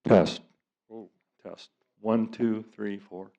Test. Oh, test. 1, 2, 3, 4.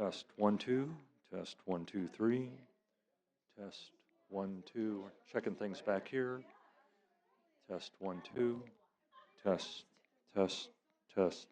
Test 1, 2. Test 1, 2, 3. Test 1, 2. We're checking things back here. Test 1, 2. Test, test, test.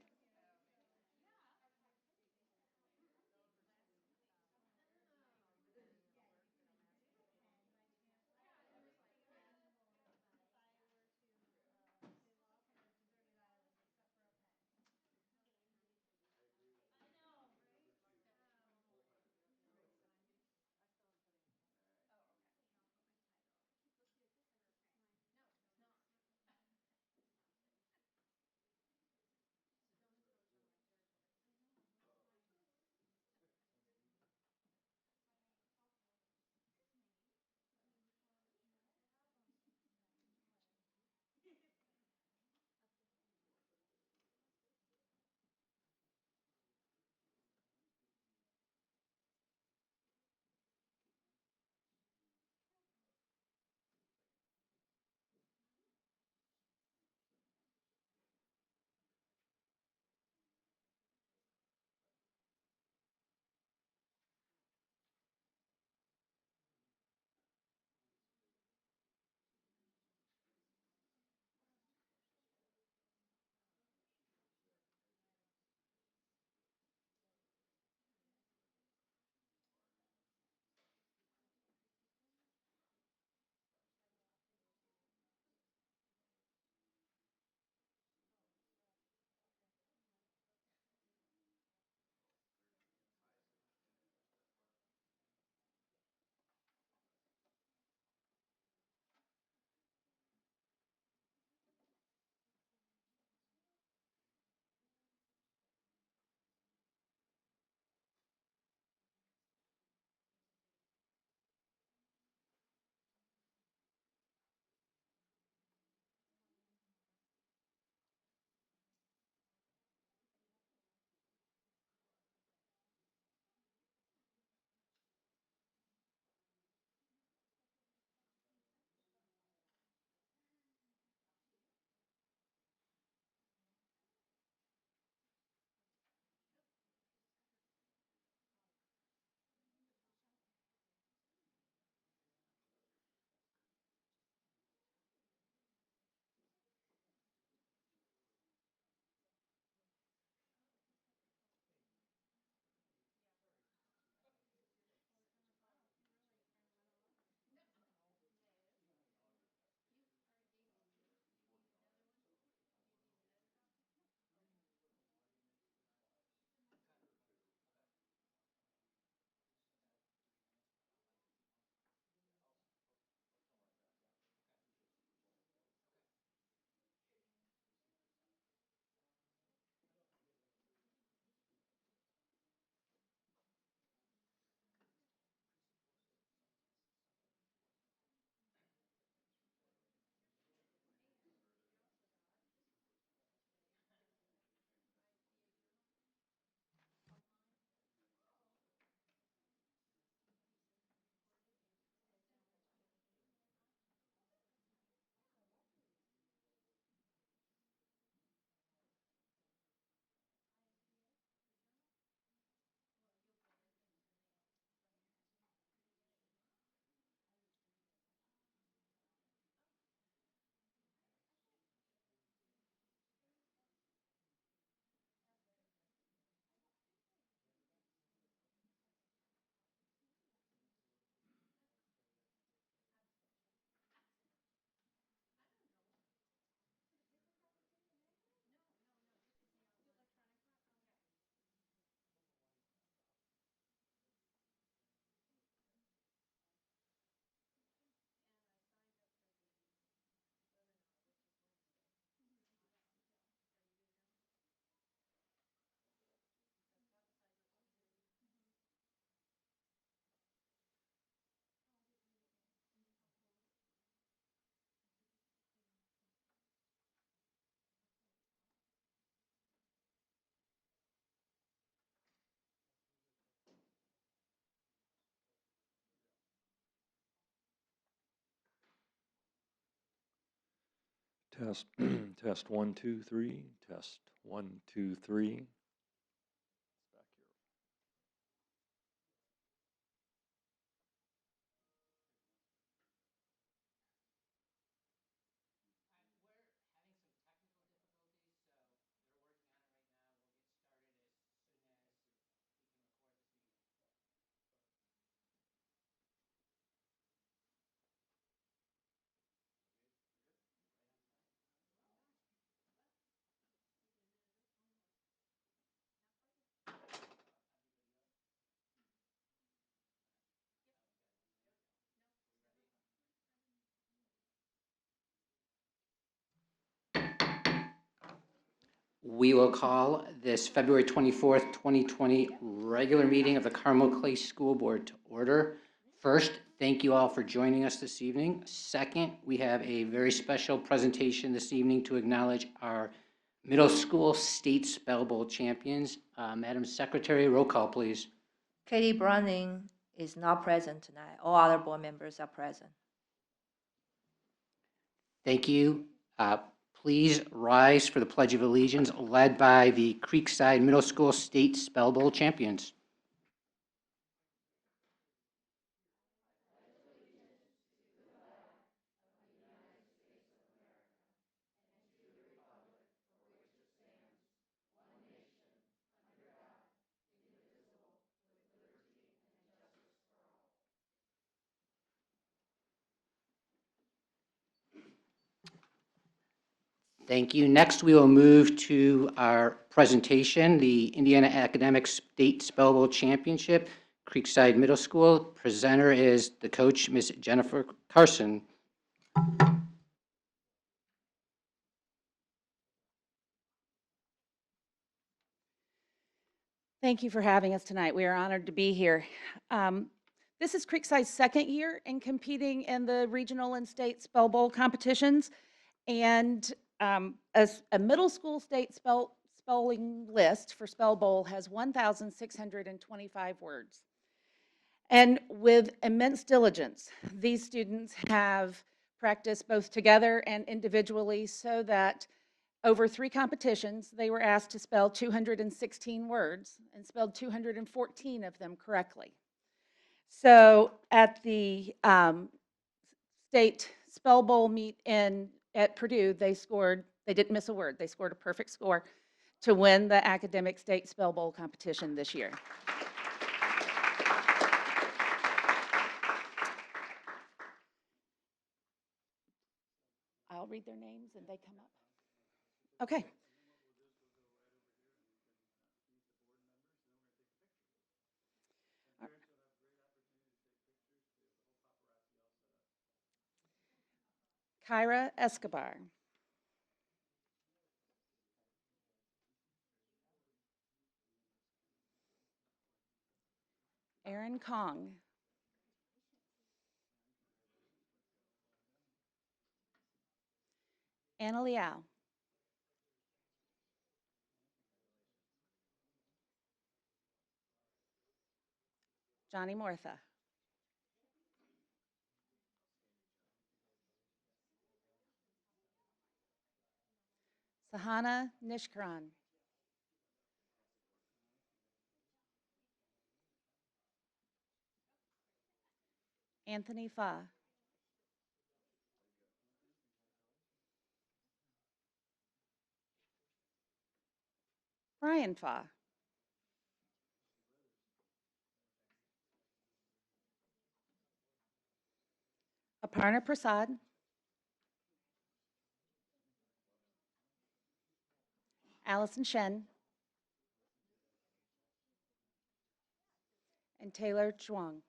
Test, test 1, 2, 3. Test 1, 2, 3. Back here. We will call this February 24th, 2020 regular meeting of the Carmel Clay School Board to order. First, thank you all for joining us this evening. Second, we have a very special presentation this evening to acknowledge our middle school state spell bowl champions. Madam Secretary, roll call, please. Katie Browning is not present tonight. All other board members are present. Thank you. Please rise for the Pledge of Allegiance led by the Creekside Middle School State Spell Bowl champions. Thank you. Next, we will move to our presentation, the Indiana Academic State Spell Bowl Championship, Creekside Middle School. Presenter is the coach, Ms. Jennifer Carson. Thank you for having us tonight. We are honored to be here. This is Creekside's second year in competing in the regional and state spell bowl competitions. And as a middle school state spelling list for spell bowl has 1,625 words. And with immense diligence, these students have practiced both together and individually so that over 3 competitions, they were asked to spell 216 words and spelled 214 of them correctly. So at the state spell bowl meet at Purdue, they didn't miss a word. They scored a perfect score to win the academic state spell bowl competition this year. I'll read their names and they come up. Okay. Kyra Escobar. Aaron Kong. Anna Liao. Johnny Mortha. Sahana Nishkaran. Anthony Fa. Brian Fa. Aparna Prasad. Allison Shen. And Taylor Chuang.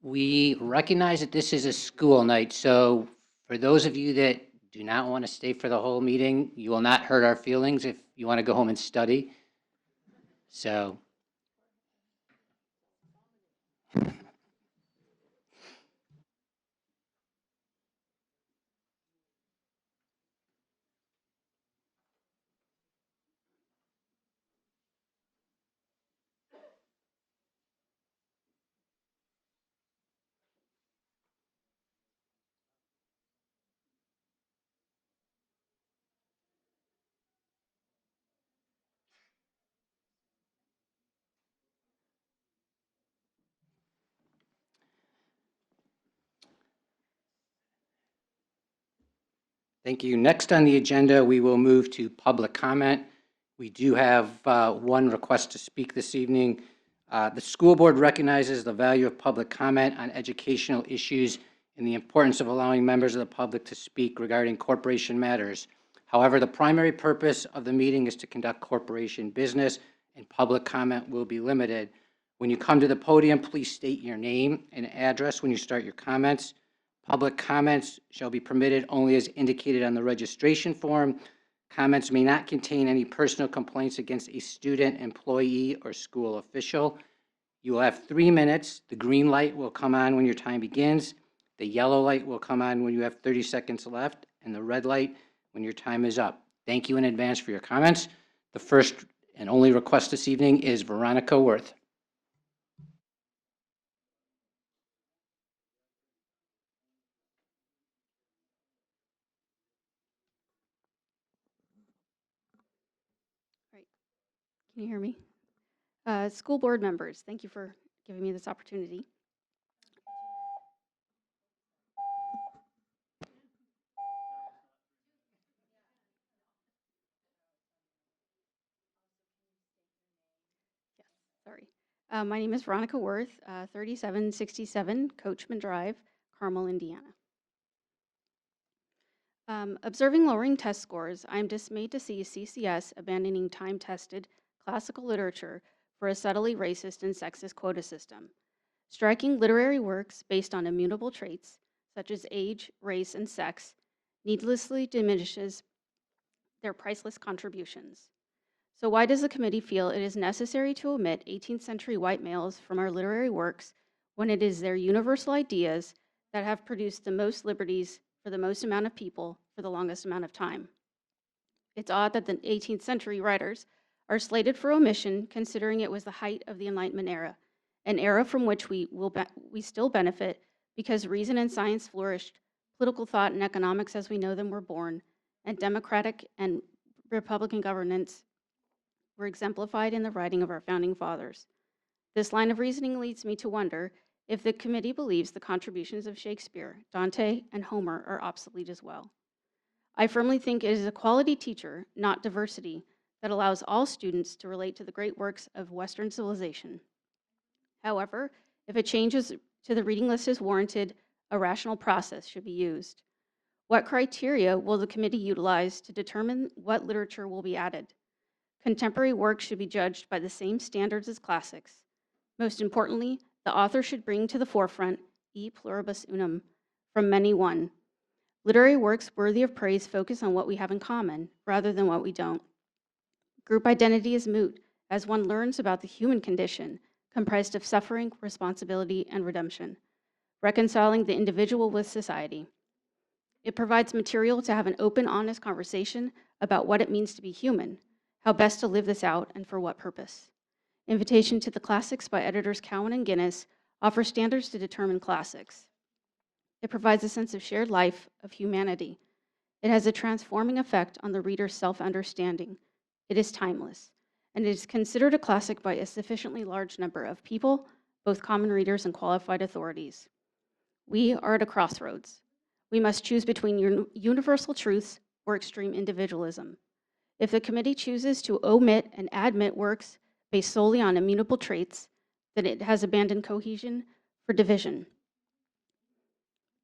We recognize that this is a school night, so for those of you that do not want to stay for the whole meeting, you will not hurt our feelings if you want to go home and study. So, thank you. Next on the agenda, we will move to public comment. We do have one request to speak this evening. The school board recognizes the value of public comment on educational issues and the importance of allowing members of the public to speak regarding corporation matters. However, the primary purpose of the meeting is to conduct corporation business, and public comment will be limited. When you come to the podium, please state your name and address when you start your comments. Public comments shall be permitted only as indicated on the registration form. Comments may not contain any personal complaints against a student, employee, or school official. You will have 3 minutes. The green light will come on when your time begins. The yellow light will come on when you have 30 seconds left, and the red light when your time is up. Thank you in advance for your comments. The first and only request this evening is Veronica Worth. Right. Can you hear me? School board members, thank you for giving me this opportunity. Yes, sorry. My name is Veronica Worth, 3767 Coachman Drive, Carmel, Indiana. Observing lowering test scores, I am dismayed to see CCS abandoning time-tested classical literature for a subtly racist and sexist quota system. Striking literary works based on immutable traits, such as age, race, and sex, needlessly diminishes their priceless contributions. So why does the committee feel it is necessary to omit 18th century white males from our literary works when it is their universal ideas that have produced the most liberties for the most amount of people for the longest amount of time? It's odd that the 18th century writers are slated for omission, considering it was the height of the Enlightenment era, an era from which we still benefit because reason and science flourished, political thought and economics as we know them were born, and democratic and Republican governance were exemplified in the writing of our founding fathers. This line of reasoning leads me to wonder if the committee believes the contributions of Shakespeare, Dante, and Homer are obsolete as well. I firmly think it is a quality teacher, not diversity, that allows all students to relate to the great works of Western civilization. However, if a change to the reading list is warranted, a rational process should be used. What criteria will the committee utilize to determine what literature will be added? Contemporary works should be judged by the same standards as classics. Most importantly, the author should bring to the forefront e pluribus unum, from many one. Literary works worthy of praise focus on what we have in common, rather than what we don't. Group identity is moot, as one learns about the human condition, comprised of suffering, responsibility, and redemption, reconciling the individual with society. It provides material to have an open, honest conversation about what it means to be human, how best to live this out, and for what purpose. Invitation to the Classics by editors Cowan and Guinness offers standards to determine classics. It provides a sense of shared life, of humanity. It has a transforming effect on the reader's self-understanding. It is timeless, and it is considered a classic by a sufficiently large number of people, both common readers and qualified authorities. We are at a crossroads. We must choose between universal truths or extreme individualism. If the committee chooses to omit and admit works based solely on immutable traits, then it has abandoned cohesion for division.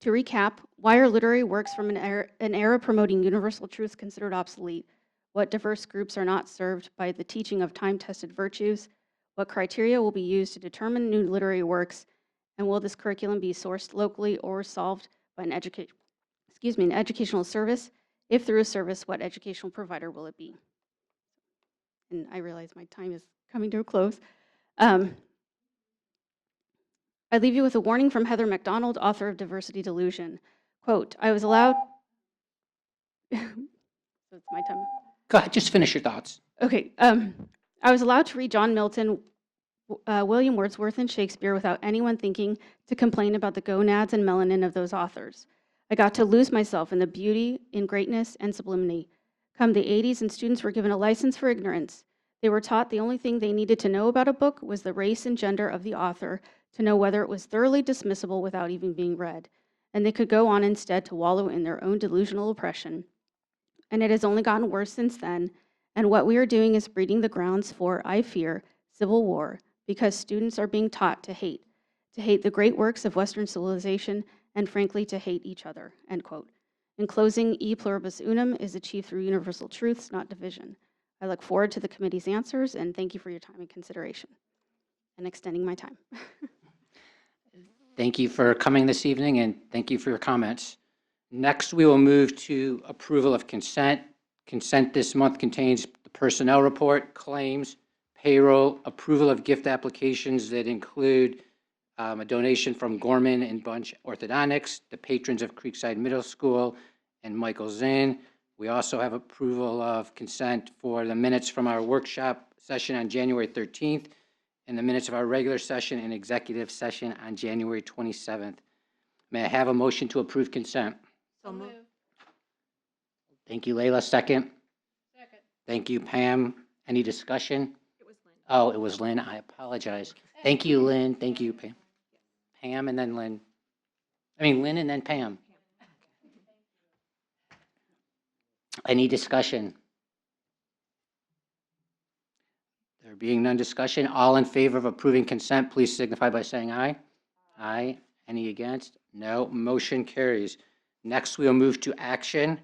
To recap, why are literary works from an era promoting universal truths considered obsolete? What diverse groups are not served by the teaching of time-tested virtues? What criteria will be used to determine new literary works? And will this curriculum be sourced locally or solved by an an educational service? If through a service, what educational provider will it be? And I realize my time is coming to a close. I leave you with a warning from Heather McDonald, author of Diversity Delusion. Quote, I was allowed, so it's my time. Go ahead, just finish your thoughts. Okay, I was allowed to read John Milton, William Wordsworth, and Shakespeare without anyone thinking to complain about the gonads and melanin of those authors. I got to lose myself in the beauty, in greatness, and sublimity. Come the 80s, and students were given a license for ignorance. They were taught the only thing they needed to know about a book was the race and gender of the author to know whether it was thoroughly dismissible without even being read. And they could go on instead to wallow in their own delusional oppression. And it has only gotten worse since then. And what we are doing is breeding the grounds for, I fear, civil war, because students are being taught to hate the great works of Western civilization, and frankly, to hate each other, end quote. In closing, e pluribus unum is achieved through universal truths, not division. I look forward to the committee's answers, and thank you for your time and consideration, and extending my time. Thank you for coming this evening, and thank you for your comments. Next, we will move to approval of consent. Consent this month contains the personnel report, claims, payroll, approval of gift applications that include a donation from Gorman and Bunch Orthodontics, the patrons of Creekside Middle School, and Michael Zinn. We also have approval of consent for the minutes from our workshop session on January 13th and the minutes of our regular session and executive session on January 27th. May I have a motion to approve consent? So moved. Thank you, Leila. Second? Second. Thank you, Pam. Any discussion? It was Lynn. Oh, it was Lynn. I apologize. Thank you, Lynn. Thank you, Pam. Pam and then Lynn. Lynn and then Pam. Any discussion? There being none discussion, all in favor of approving consent, please signify by saying aye. Aye. Any against? No. Motion carries. Next, we'll move to action.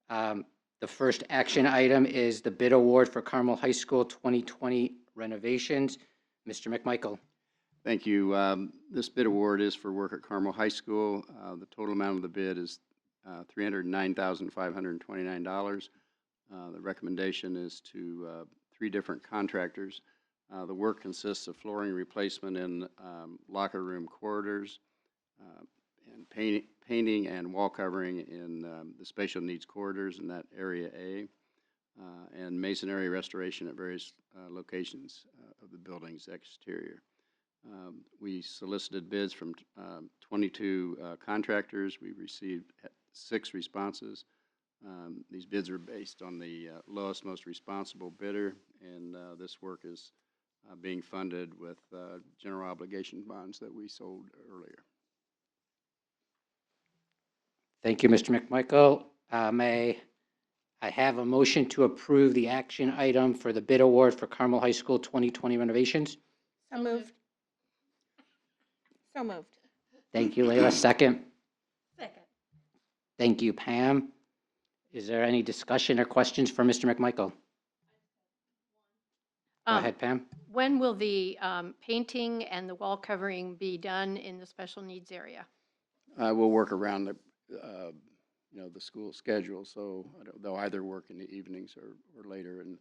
The first action item is the bid award for Carmel High School 2020 renovations. Mr. McMichael. Thank you. This bid award is for work at Carmel High School. The total amount of the bid is $309,529. The recommendation is to 3 different contractors. The work consists of flooring replacement in locker room corridors, and painting and wall covering in the special needs corridors in that area A, and masonry restoration at various locations of the building's exterior. We solicited bids from 22 contractors. We received 6 responses. These bids are based on the lowest, most responsible bidder, and this work is being funded with general obligation bonds that we sold earlier. Thank you, Mr. McMichael. May I have a motion to approve the action item for the bid award for Carmel High School 2020 renovations? So moved. So moved. Thank you, Leila. Second? Second. Thank you, Pam. Is there any discussion or questions for Mr. McMichael? Go ahead, Pam. When will the painting and the wall covering be done in the special needs area? We'll work around the school schedule, so they'll either work in the evenings or later in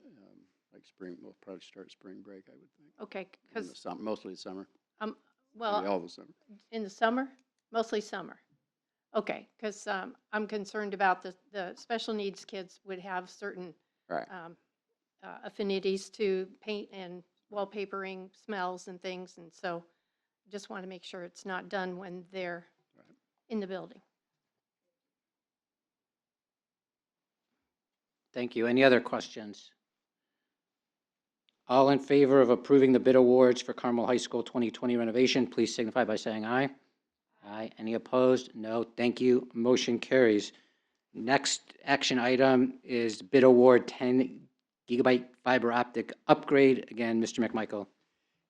like spring. We'll probably start spring break, I would think. Okay, because, Mostly the summer. Maybe well, all the summer. in the summer, mostly summer. Okay, because I'm concerned about the special needs kids would have certain Right. affinities to paint and wallpapering smells and things, and so just want to make sure it's not done when they're in the building. Thank you. Any other questions? All in favor of approving the bid awards for Carmel High School 2020 renovation, please signify by saying aye. Aye. Any opposed? No. Thank you. Motion carries. Next action item is bid award 10 gigabyte fiber optic upgrade. Again, Mr. McMichael.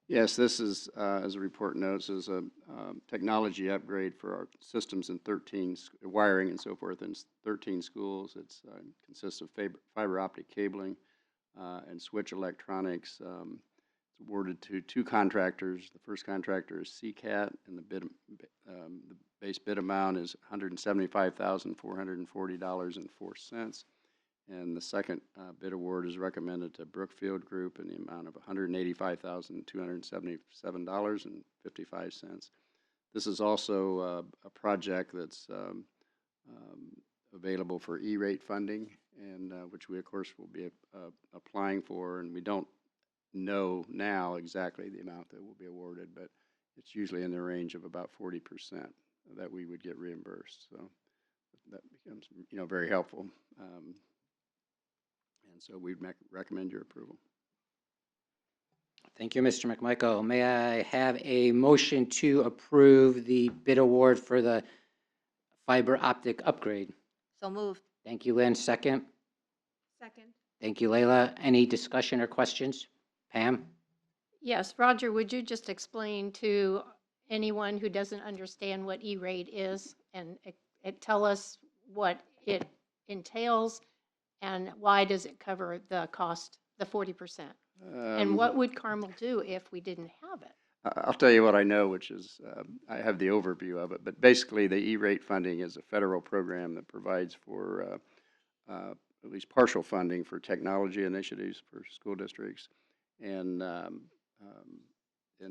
Yes, this is, as the report notes, is a technology upgrade for our systems in 13, wiring and so forth, in 13 schools. It consists of fiber optic cabling and switch electronics. It's awarded to two contractors. The first contractor is CCAT, and the base bid amount is $175,440.04. And the second bid award is recommended to Brookfield Group in the amount of $185,277.55. This is also a project that's available for E-rate funding, and which we, of course, will be applying for. And we don't know now exactly the amount that will be awarded, but it's usually in the range of about 40% that we would get reimbursed. So that becomes, very helpful. And so we recommend your approval. Thank you, Mr. McMichael. May I have a motion to approve the bid award for the fiber optic upgrade? So moved. Thank you, Lynn. Second. Second. Thank you, Leila. Any discussion or questions? Pam? Yes, Roger, would you just explain to anyone who doesn't understand what E-rate is and tell us what it entails and why does it cover the cost, the 40%? And what would Carmel do if we didn't have it? I'll tell you what I know, which is I have the overview of it. But basically, the E-rate funding is a federal program that provides for at least partial funding for technology initiatives for school districts, and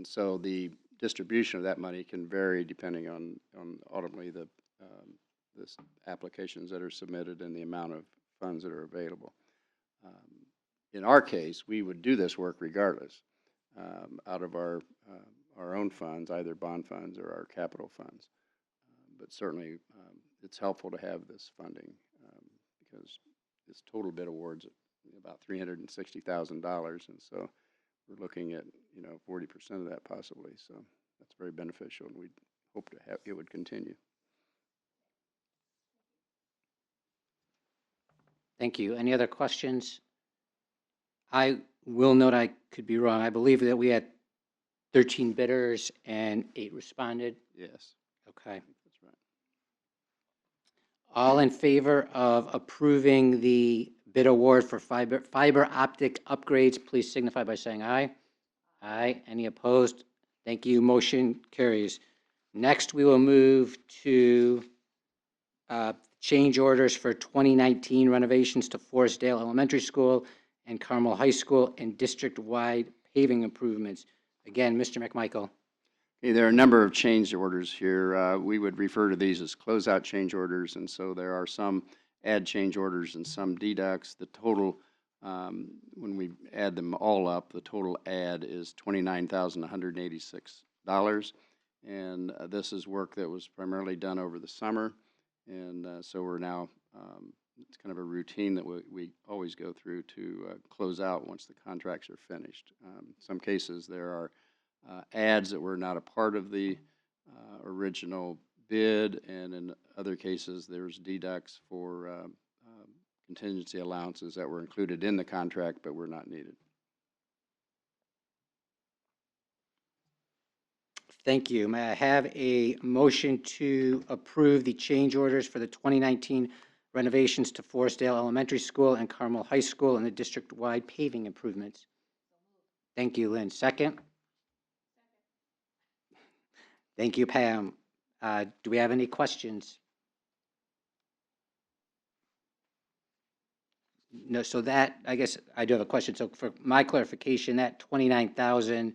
so the distribution of that money can vary depending on ultimately the applications that are submitted and the amount of funds that are available. In our case, we would do this work regardless, out of our own funds, either bond funds or our capital funds. But certainly, it's helpful to have this funding because this total bid awards about $360,000, and so we're looking at 40% of that possibly. So that's very beneficial, and we hope to have it would continue. Thank you. Any other questions? I will note, I could be wrong, I believe that we had 13 bidders and 8 responded. Yes. Okay. That's right. All in favor of approving the bid award for fiber optic upgrades, please signify by saying aye. Aye. Any opposed? Thank you. Motion carries. Next, we will move to change orders for 2019 renovations to Forestdale Elementary School and Carmel High School and district-wide paving improvements. Again, Mr. McMichael. Okay, there are a number of change orders here. We would refer to these as closeout change orders, and so there are some add change orders and some deducts. The total, when we add them all up, the total add is $29,186. And this is work that was primarily done over the summer, and so we're now, it's kind of a routine that we always go through to close out once the contracts are finished. In some cases, there are adds that were not a part of the original bid, and in other cases, there's deducts for contingency allowances that were included in the contract but were not needed. Thank you. May I have a motion to approve the change orders for the 2019 renovations to Forestdale Elementary School and Carmel High School and the district-wide paving improvements? Thank you, Lynn. Second? Thank you, Pam. Do we have any questions? No, so that, I guess I do have a question. So for my clarification, that 29,000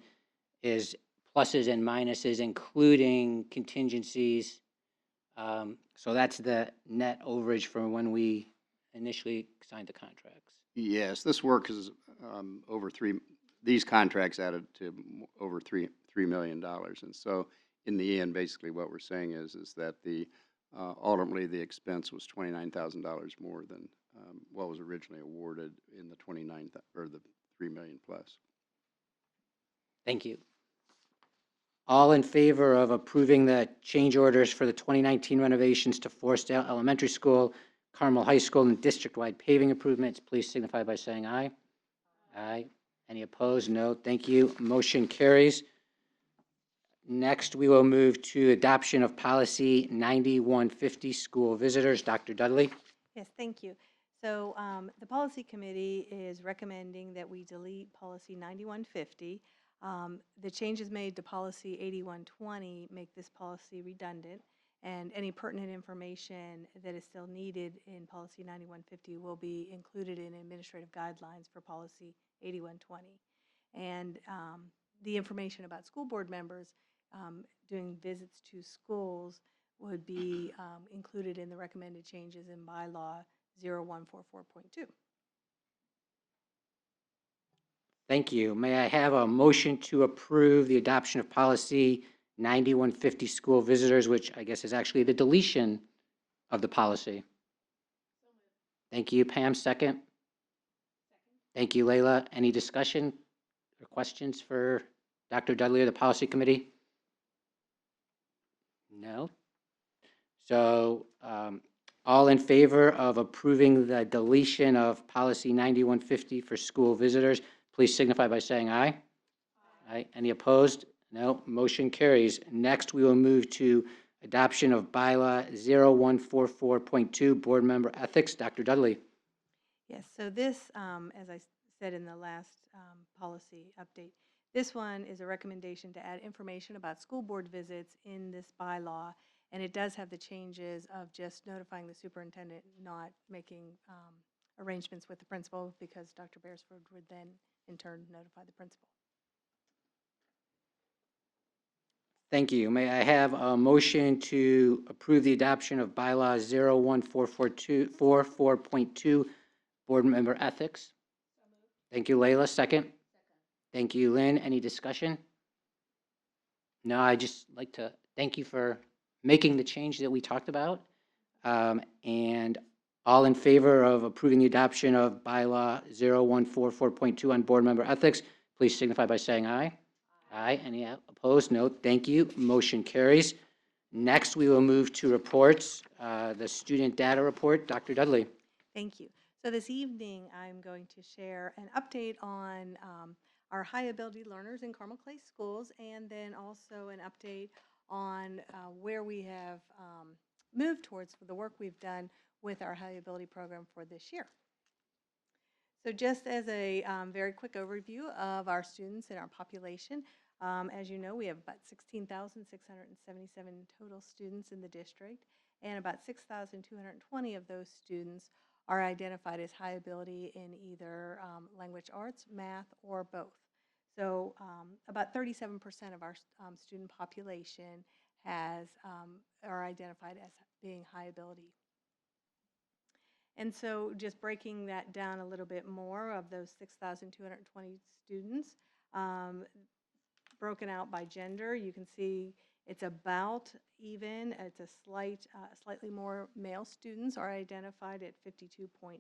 is pluses and minuses, including contingencies. So that's the net overage from when we initially signed the contracts. Yes, this work is these contracts added to over $3 million. And so in the end, basically what we're saying is that ultimately the expense was $29,000 more than what was originally awarded in the $3 million plus. Thank you. All in favor of approving the change orders for the 2019 renovations to Forestdale Elementary School, Carmel High School, and district-wide paving improvements, please signify by saying aye. Aye. Any opposed? No. Thank you. Motion carries. Next, we will move to adoption of policy 9150, school visitors. Dr. Dudley. Yes, thank you. So the policy committee is recommending that we delete policy 9150. The changes made to policy 8120 make this policy redundant, and any pertinent information that is still needed in policy 9150 will be included in administrative guidelines for policy 8120. And the information about school board members doing visits to schools would be included in the recommended changes in bylaw 0144.2. Thank you. May I have a motion to approve the adoption of policy 9150 school visitors, which I guess is actually the deletion of the policy? Thank you, Pam. Second? Thank you, Leila. Any discussion or questions for Dr. Dudley or the policy committee? No? So all in favor of approving the deletion of policy 9150 for school visitors, please signify by saying aye. Aye. Any opposed? No. Motion carries. Next, we will move to adoption of bylaw 0144.2, board member ethics. Dr. Dudley. Yes, so this, as I said in the last policy update, this one is a recommendation to add information about school board visits in this bylaw, and it does have the changes of just notifying the superintendent, not making arrangements with the principal, because Dr. Beresford would then in turn notify the principal. Thank you. May I have a motion to approve the adoption of bylaw 0144.2, board member ethics? Thank you, Leila. Second? Thank you, Lynn. Any discussion? No, I just like to thank you for making the change that we talked about. And all in favor of approving the adoption of bylaw 0144.2 on board member ethics, please signify by saying aye. Aye. Any opposed? No. Thank you. Motion carries. Next, we will move to reports. The student data report. Dr. Dudley. Thank you. So this evening, I'm going to share an update on our high ability learners in Carmel Clay schools, and then also an update on where we have moved towards the work we've done with our high ability program for this year. So just as a very quick overview of our students and our population, as you know, we have about 16,677 total students in the district, and about 6,220 of those students are identified as high ability in either language arts, math, or both. So about 37% of our student population are identified as being high ability. And so just breaking that down a little bit more, of those 6,220 students, broken out by gender, you can see it's about even. It's a slightly more male students are identified at 52.8%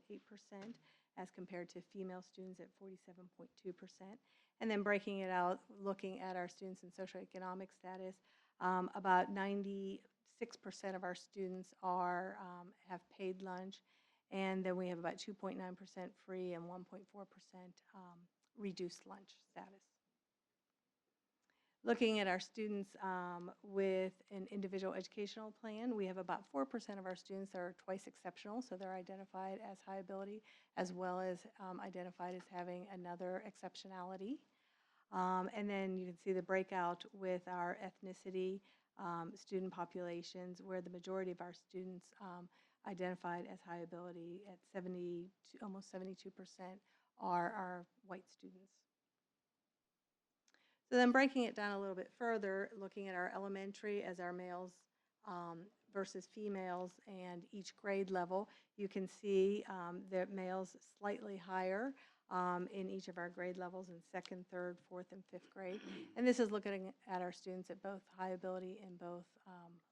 as compared to female students at 47.2%. And then breaking it out, looking at our students in socioeconomic status, about 96% of our students have paid lunch, and then we have about 2.9% free and 1.4% reduced lunch status. Looking at our students with an individual educational plan, we have about 4% of our students that are twice exceptional, so they're identified as high ability, as well as identified as having another exceptionality. And then you can see the breakout with our ethnicity student populations, where the majority of our students identified as high ability at almost 72% are our white students. So then breaking it down a little bit further, looking at our elementary as our males versus females and each grade level, you can see that males slightly higher in each of our grade levels in 2nd, 3rd, 4th, and 5th grade. And this is looking at our students at both high ability in both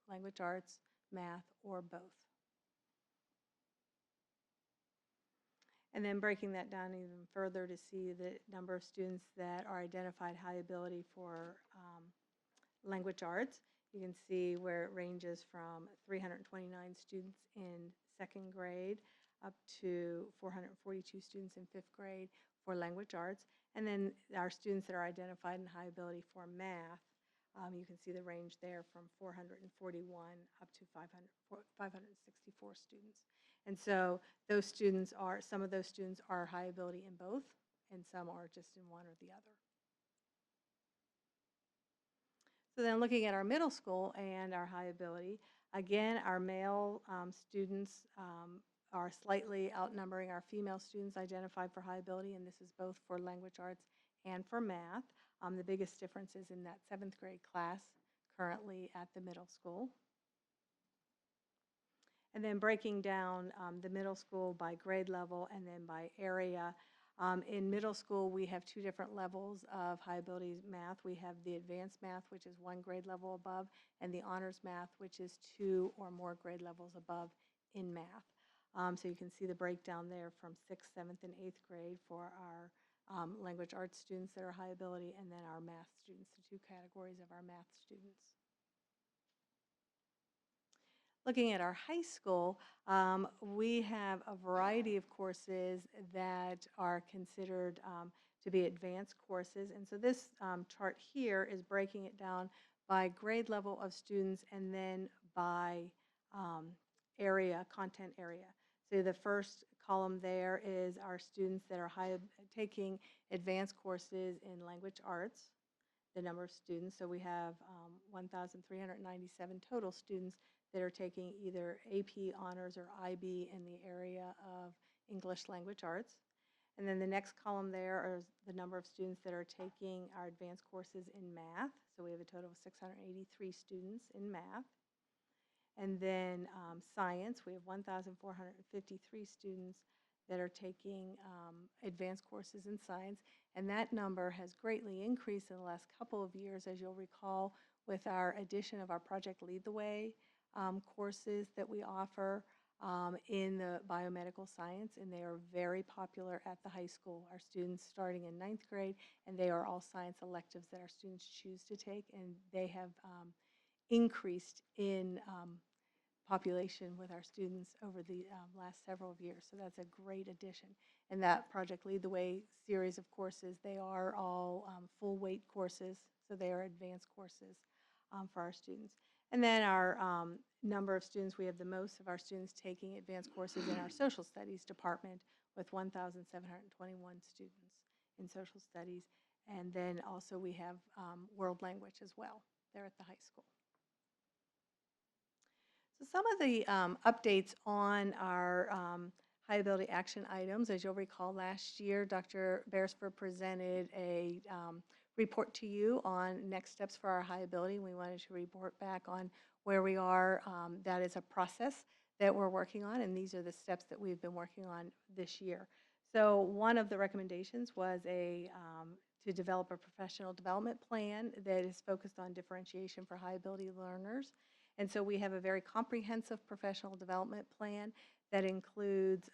language arts, math, or both. And then breaking that down even further to see the number of students that are identified high ability for language arts. You can see where it ranges from 329 students in 2nd grade up to 442 students in 5th grade for language arts. And then our students that are identified in high ability for math, you can see the range there from 441 up to 564 students. And so those students some of those students are high ability in both, and some are just in one or the other. So then looking at our middle school and our high ability, again, our male students are slightly outnumbering our female students identified for high ability, and this is both for language arts and for math. The biggest difference is in that 7th grade class currently at the middle school. And then breaking down the middle school by grade level and then by area. In middle school, we have 2 different levels of high ability math. We have the advanced math, which is 1 grade level above, and the honors math, which is 2 or more grade levels above in math. So you can see the breakdown there from 6th, 7th, and 8th grade for our language arts students that are high ability, and then our math students, the 2 categories of our math students. Looking at our high school, we have a variety of courses that are considered to be advanced courses. And so this chart here is breaking it down by grade level of students and then by area, content area. So the first column there is our students that are taking advanced courses in language arts, the number of students. So we have 1,397 total students that are taking either AP honors or IB in the area of English language arts. And then the next column there are the number of students that are taking our advanced courses in math. So we have a total of 683 students in math. And then science, we have 1,453 students that are taking advanced courses in science. And that number has greatly increased in the last couple of years, as you'll recall, with our addition of our Project Lead the Way courses that we offer in the biomedical science, and they are very popular at the high school. Our students starting in 9th grade, and they are all science electives that our students choose to take, and they have increased in population with our students over the last several years. So that's a great addition. And that Project Lead the Way series of courses, they are all full weight courses, so they are advanced courses for our students. And then our number of students, we have the most of our students taking advanced courses in our social studies department with 1,721 students in social studies. And then also we have world language as well there at the high school. So some of the updates on our high ability action items, as you'll recall last year, Dr. Beresford presented a report to you on next steps for our high ability. We wanted to report back on where we are. That is a process that we're working on, and these are the steps that we've been working on this year. So one of the recommendations was to develop a professional development plan that is focused on differentiation for high ability learners. And so we have a very comprehensive professional development plan that includes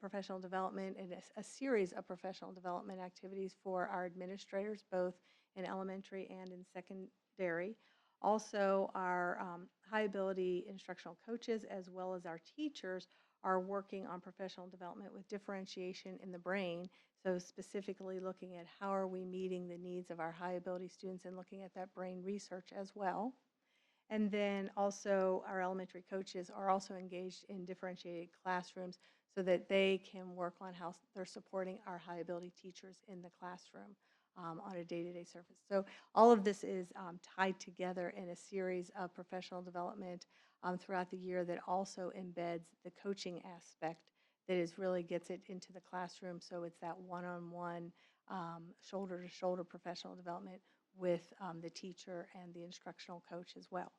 professional development and a series of professional development activities for our administrators, both in elementary and in secondary. Also, our high ability instructional coaches as well as our teachers are working on professional development with differentiation in the brain. So specifically looking at how are we meeting the needs of our high ability students and looking at that brain research as well. And then also our elementary coaches are also engaged in differentiated classrooms so that they can work on how they're supporting our high ability teachers in the classroom on a day-to-day surface. So all of this is tied together in a series of professional development throughout the year that also embeds the coaching aspect that really gets it into the classroom. So it's that one-on-one, shoulder-to-shoulder professional development with the teacher and the instructional coach as well.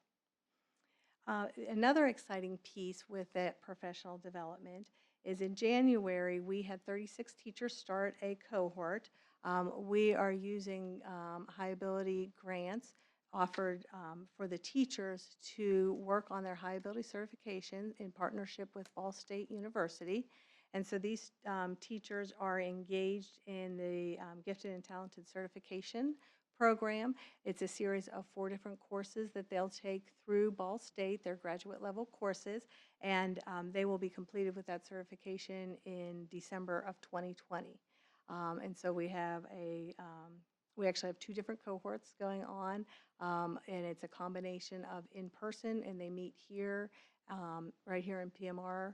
Another exciting piece with that professional development is in January, we had 36 teachers start a cohort. We are using high ability grants offered for the teachers to work on their high ability certification in partnership with Ball State University. And so these teachers are engaged in the Gifted and Talented Certification program. It's a series of 4 different courses that they'll take through Ball State, their graduate level courses, and they will be completed with that certification in December of 2020. And so we actually have 2 different cohorts going on, and it's a combination of in-person, and they meet here, right here in PMR,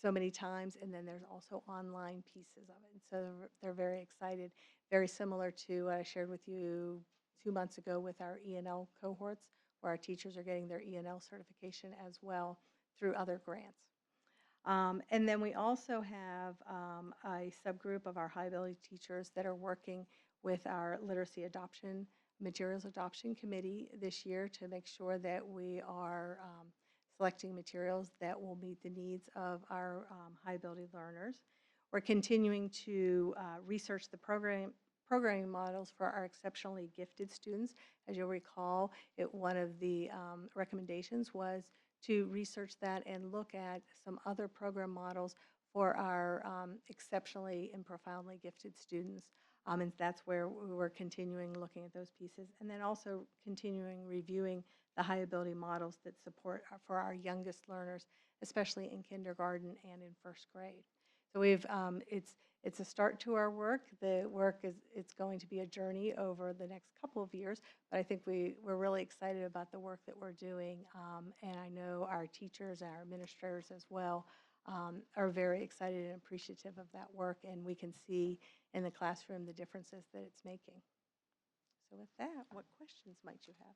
so many times, and then there's also online pieces of it. So they're very excited, very similar to what I shared with you 2 months ago with our E&L cohorts, where our teachers are getting their E&L certification as well through other grants. And then we also have a subgroup of our high ability teachers that are working with our literacy adoption, materials adoption committee this year to make sure that we are selecting materials that will meet the needs of our high ability learners. We're continuing to research the programming models for our exceptionally gifted students. As you'll recall, one of the recommendations was to research that and look at some other program models for our exceptionally and profoundly gifted students. And that's where we're continuing looking at those pieces. And then also continuing reviewing the high ability models that support for our youngest learners, especially in kindergarten and in first grade. So it's a start to our work. The work it's going to be a journey over the next couple of years, but I think we're really excited about the work that we're doing, and I know our teachers and our administrators as well are very excited and appreciative of that work, and we can see in the classroom the differences that it's making. So with that, what questions might you have?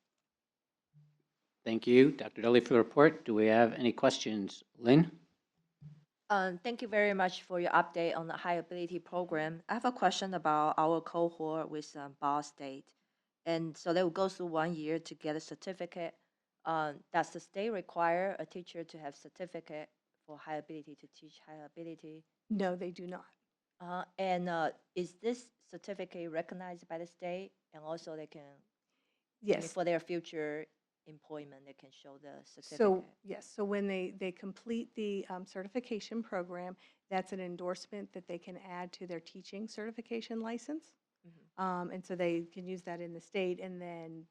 Thank you, Dr. Dudley, for the report. Do we have any questions? Lynn? Thank you very much for your update on the high ability program. I have a question about our cohort with Ball State. And so they will go through 1 year to get a certificate. Does the state require a teacher to have certificate for high ability to teach high ability? No, they do not. And is this certificate recognized by the state? And also they can, I mean, Yes. for their future employment, they can show the certificate. So, yes, so when they complete the certification program, that's an endorsement that they can add to their teaching certification license. And so they can use that in the state, and then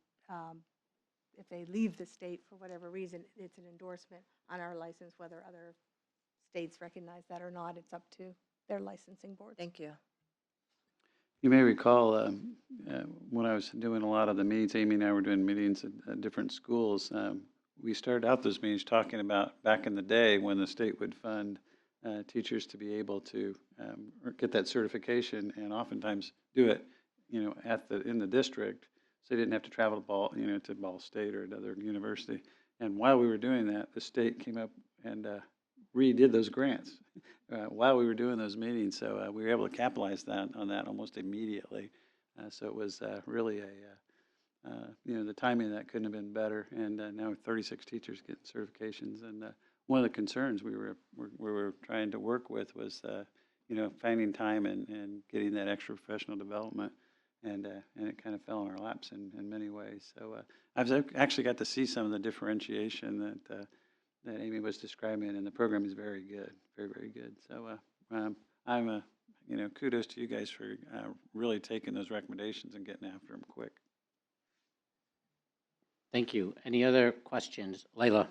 if they leave the state for whatever reason, it's an endorsement on our license, whether other states recognize that or not. It's up to their licensing boards. Thank you. You may recall when I was doing a lot of the meetings, Amy and I were doing meetings at different schools. We started out those meetings talking about back in the day when the state would fund teachers to be able to get that certification, and oftentimes do it, in the district, so they didn't have to travel to Ball State or another university. And while we were doing that, the state came up and redid those grants while we were doing those meetings. So we were able to capitalize on that almost immediately. So it was really the timing of that couldn't have been better. And now 36 teachers getting certifications. And one of the concerns we were trying to work with was, finding time and getting that extra professional development. And it kind of fell in our laps in many ways. So I've actually got to see some of the differentiation that Amy was describing, and the program is very good, very, very good. So I'm kudos to you guys for really taking those recommendations and getting after them quick. Thank you. Any other questions? Layla?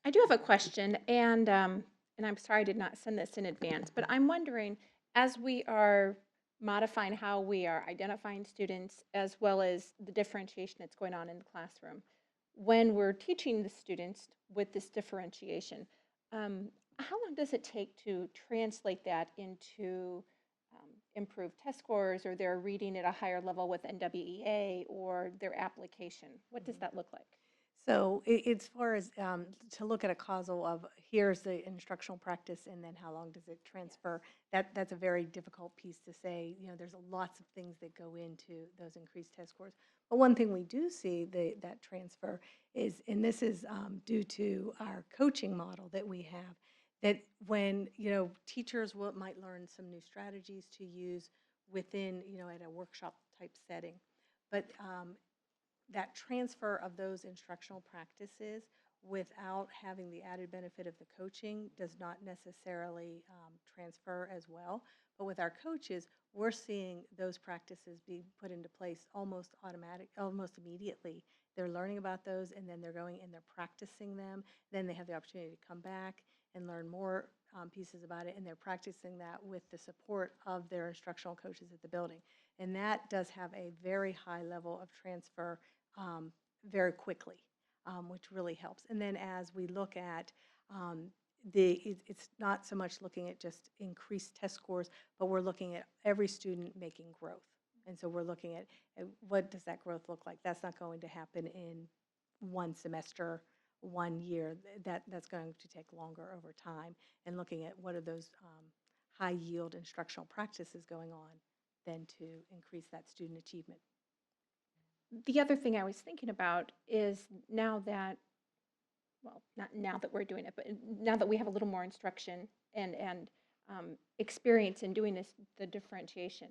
I do have a question, and I'm sorry I did not send this in advance, but I'm wondering, as we are modifying how we are identifying students, as well as the differentiation that's going on in the classroom, when we're teaching the students with this differentiation, how long does it take to translate that into improved test scores, or their reading at a higher level with NWEA, or their application? What does that look like? So as far as to look at a causal of here's the instructional practice and then how long does it transfer, that's a very difficult piece to say. There's lots of things that go into those increased test scores. But one thing we do see that transfer is, and this is due to our coaching model that we have, that when teachers might learn some new strategies to use within at a workshop type setting, but that transfer of those instructional practices without having the added benefit of the coaching does not necessarily transfer as well. But with our coaches, we're seeing those practices be put into place almost immediately. They're learning about those, and then they're going and they're practicing them. Then they have the opportunity to come back and learn more pieces about it, and they're practicing that with the support of their instructional coaches at the building. And that does have a very high level of transfer very quickly, which really helps. And then as we look at it's not so much looking at just increased test scores, but we're looking at every student making growth. And so we're looking at what does that growth look like? That's not going to happen in one semester, 1 year. That's going to take longer over time. And looking at what are those high yield instructional practices going on, then to increase that student achievement. The other thing I was thinking about is now that, well, not now that we're doing it, but now that we have a little more instruction and experience in doing this, the differentiation,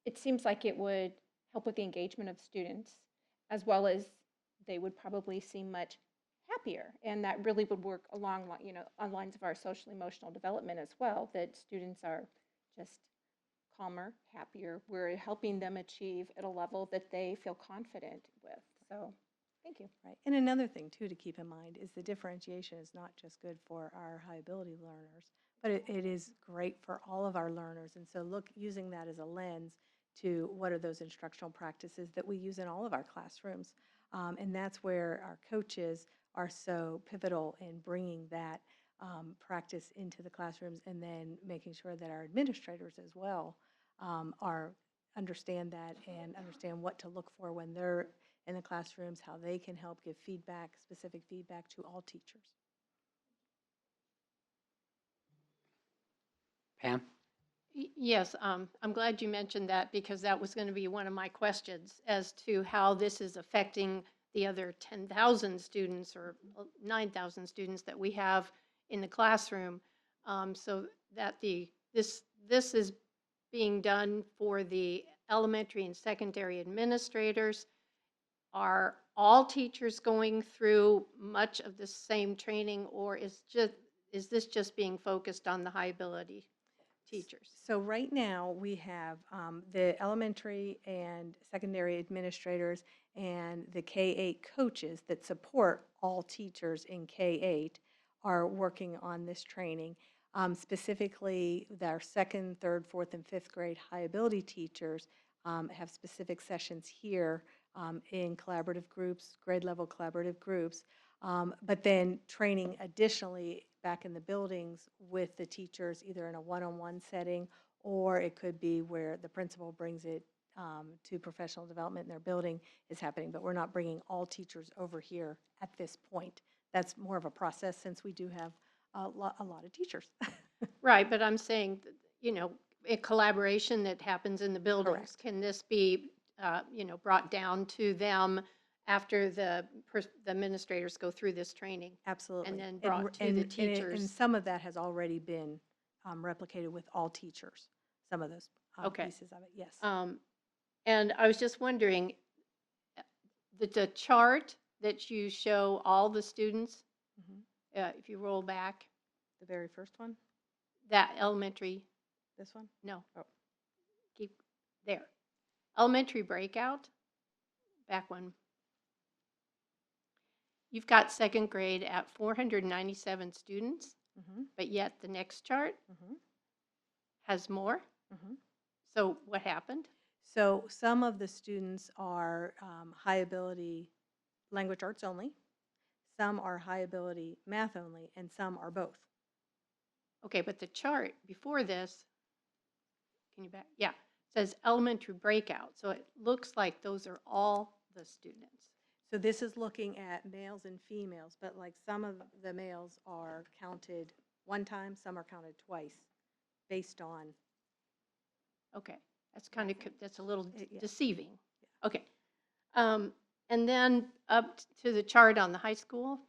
it seems like it would help with the engagement of students, as well as they would probably seem much happier. And that really would work along, on lines of our social emotional development as well, that students are just calmer, happier. We're helping them achieve at a level that they feel confident with. So, thank you. Right. And another thing, too, to keep in mind is the differentiation is not just good for our high ability learners, but it is great for all of our learners. And so using that as a lens to what are those instructional practices that we use in all of our classrooms. And that's where our coaches are so pivotal in bringing that practice into the classrooms, and then making sure that our administrators as well understand that and understand what to look for when they're in the classrooms, how they can help give feedback, specific feedback to all teachers. Pam? Yes, I'm glad you mentioned that, because that was going to be one of my questions as to how this is affecting the other 10,000 students or 9,000 students that we have in the classroom. So that this is being done for the elementary and secondary administrators. Are all teachers going through much of the same training, or is this just being focused on the high ability teachers? So right now we have the elementary and secondary administrators and the K-8 coaches that support all teachers in K-8 are working on this training. Specifically, our second, third, fourth, and fifth grade high ability teachers have specific sessions here in collaborative groups, grade level collaborative groups, but then training additionally back in the buildings with the teachers, either in a one-on-one setting, or it could be where the principal brings it to professional development in their building is happening. But we're not bringing all teachers over here at this point. That's more of a process, since we do have a lot of teachers. Right, but I'm saying, a collaboration that happens in the buildings. Correct. Can this be, brought down to them after the administrators go through this training? Absolutely. And then brought to the teachers? And some of that has already been replicated with all teachers, some of those Okay. pieces of it, yes. And I was just wondering, the chart that you show all the students, Mhm. if you roll back, The very first one, that elementary, this one? no, Oh. keep there. Elementary breakout, back one. You've got second grade at 497 students, Mhm, but yet the next chart mhm, has more. mhm. So what happened? So some of the students are high ability language arts only, some are high ability math only, and some are both. Okay, but the chart before this, can you back? Yeah, says elementary breakout. So it looks like those are all the students. So this is looking at males and females, but like some of the males are counted one time, some are counted twice, based on, Okay, that's kind of, that's a little Yeah. deceiving. Okay. And then up to the chart on the high school.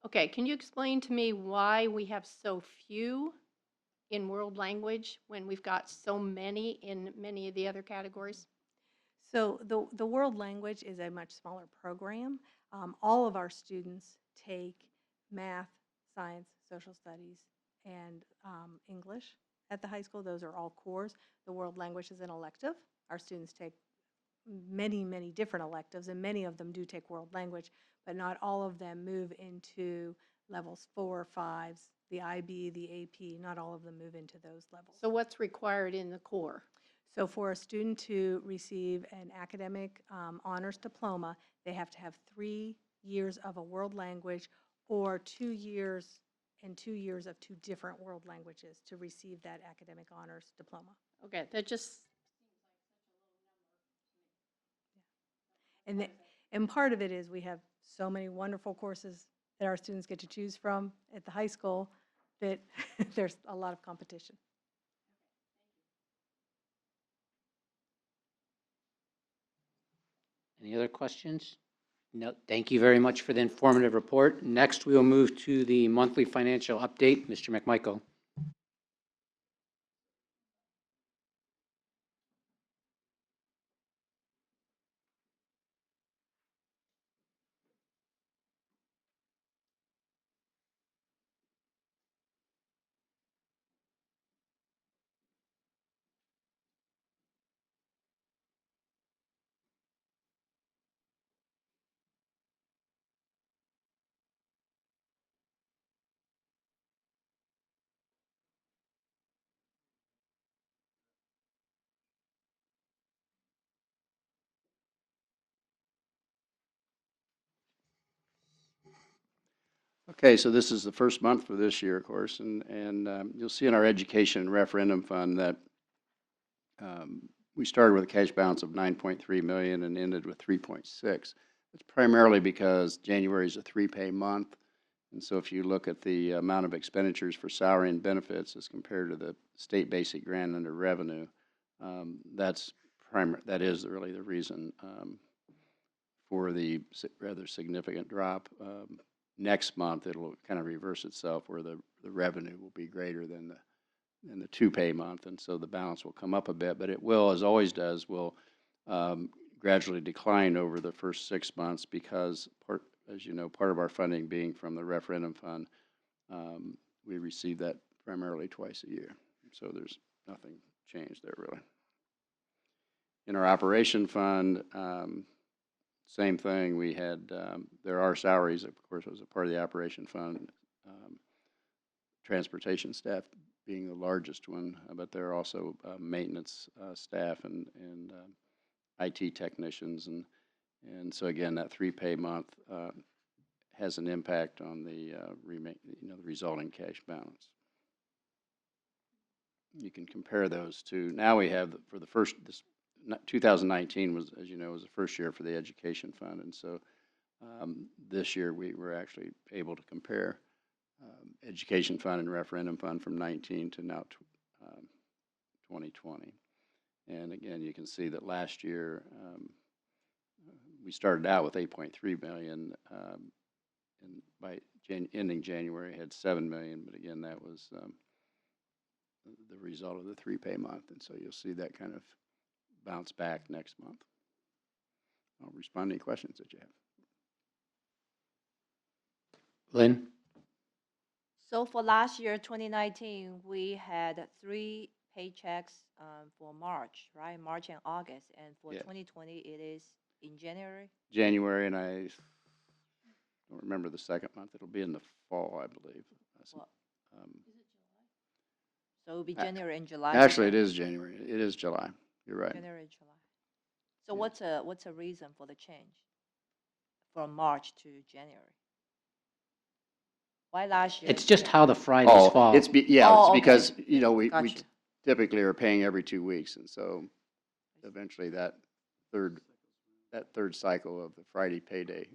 Okay, can you explain to me why we have so few in world language when we've got so many in many of the other categories? so the world language is a much smaller program. All of our students take math, science, social studies, and English at the high school. Those are all cores. The world language is an elective. Our students take many, many different electives, and many of them do take world language, but not all of them move into levels 4, 5s, the IB, the AP, not all of them move into those levels. So what's required in the core? So for a student to receive an academic honors diploma, they have to have 3 years of a world language or 2 years and 2 years of 2 different world languages to receive that academic honors diploma. Okay, that just, And, and part of it is we have so many wonderful courses that our students get to choose from at the high school that there's a lot of competition. Any other questions? No, thank you very much for the informative report. Next, we will move to the monthly financial update. Mr. McMichael. Okay, so this is the first month for this year, of course, and you'll see in our education referendum fund that we started with a cash balance of 9.3 million and ended with 3.6. It's primarily because January is a 3-pay month, and so if you look at the amount of expenditures for salary and benefits as compared to the state basic grant under revenue, that is really the reason for the rather significant drop. Next month, it'll kind of reverse itself where the revenue will be greater than the 2-pay month, and so the balance will come up a bit, but it will, as always does, will gradually decline over the first 6 months because, as you know, part of our funding being from the referendum fund, we receive that primarily twice a year, so there's nothing changed there really. In our operation fund, same thing. We had, there are salaries, of course, as a part of the operation fund, transportation staff being the largest one, but there are also maintenance staff and IT technicians, and so again, that 3-pay month has an impact on the the resulting cash balance. You can compare those to, now we have for the first, 2019 was, as you know, was the first year for the education fund, and so this year we were actually able to compare education fund and referendum fund from 19 to now 2020. And again, you can see that last year we started out with 8.3 million, and by ending January had 7 million, but again, that was the result of the 3-pay month, and so you'll see that kind of bounce back next month. I'll respond to any questions that you have. Lynn? So for last year, 2019, we had 3 paychecks for March, right? March and August. And for Yeah. 2020, it is in January? January, and I don't remember the second month. It'll be in the fall, I believe. Well, Um, So it will be a- January and July? Actually, it is January. It is July. You're right. January and July. So Yeah. what's a reason for the change from March to January? Why last year? It's just how the Fridays Oh, fall. it's Oh, it's okay. because, you know, we Gotcha. typically are paying every 2 weeks, and so eventually that third cycle of the Friday payday,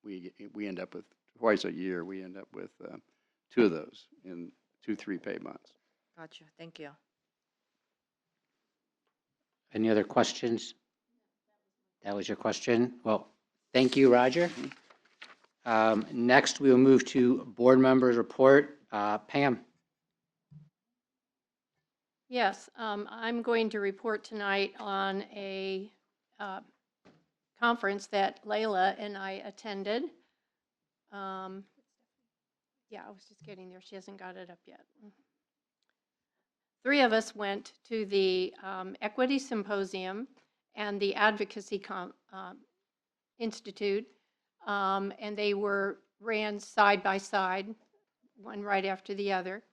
we end up with twice a year. We end up with 2 of those in 2 3-pay months. Gotcha, thank you. Any other questions? That was your question? Well, thank you, Roger. Next, we will move to board members' report. Pam? yes, I'm going to report tonight on a conference that Layla and I attended. Yeah, I was just getting there. She hasn't got it up yet. 3 of us went to the Equity Symposium and the Advocacy Institute, and they were ran side by side, one right after the other.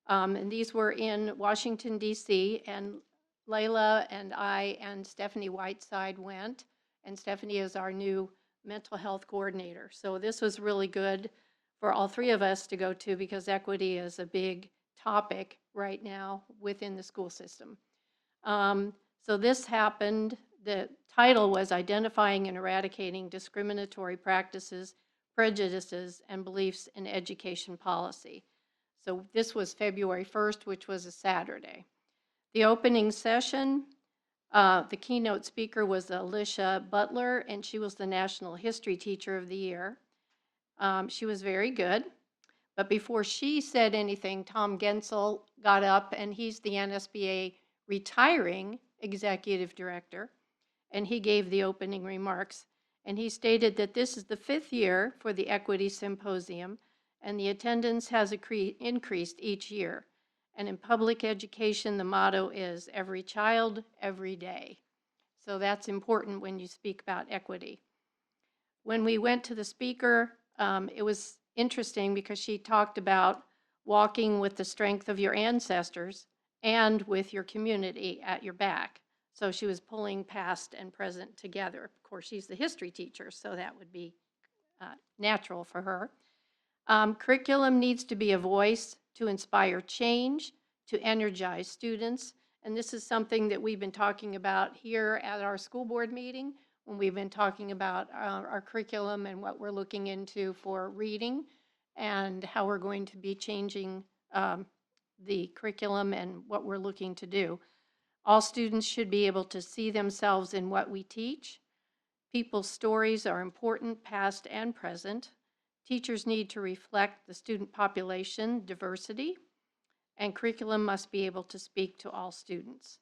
And these were in Washington, D.C., and Layla and I and Stephanie Whiteside went, and Stephanie is our new mental health coordinator. So this was really good for all three of us to go to because equity is a big topic right now within the school system. So this happened, the title was Identifying and Eradicating Discriminatory Practices, Prejudices, and Beliefs in Education Policy. So this was February 1st, which was a Saturday. The opening session, the keynote speaker was Alicia Butler, and she was the National History Teacher of the Year. She was very good. But before she said anything, Tom Gensel got up, and he's the NSBA retiring executive director, and he gave the opening remarks. And he stated that this is the 5th year for the Equity Symposium, and the attendance has increased each year. And in public education, the motto is every child, every day. So that's important when you speak about equity. When we went to the speaker, it was interesting because she talked about walking with the strength of your ancestors and with your community at your back. So she was pulling past and present together. Of course, she's the history teacher, so that would be natural for her. Curriculum needs to be a voice to inspire change, to energize students. And this is something that we've been talking about here at our school board meeting when we've been talking about our curriculum and what we're looking into for reading and how we're going to be changing the curriculum and what we're looking to do. All students should be able to see themselves in what we teach. People's stories are important, past and present. Teachers need to reflect the student population diversity, and curriculum must be able to speak to all students.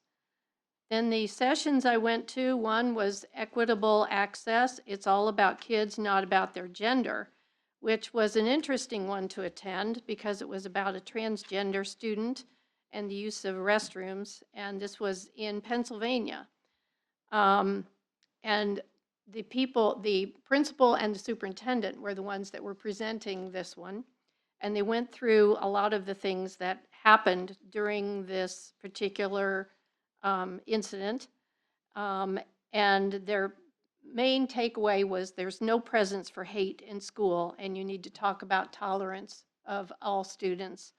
Then the sessions I went to, one was equitable access. It's all about kids, not about their gender, which was an interesting one to attend because it was about a transgender student and the use of restrooms, and this was in Pennsylvania. And the principal and the superintendent were the ones that were presenting this one, and they went through a lot of the things that happened during this particular incident. And their main takeaway was there's no presence for hate in school, and you need to talk about tolerance of all students.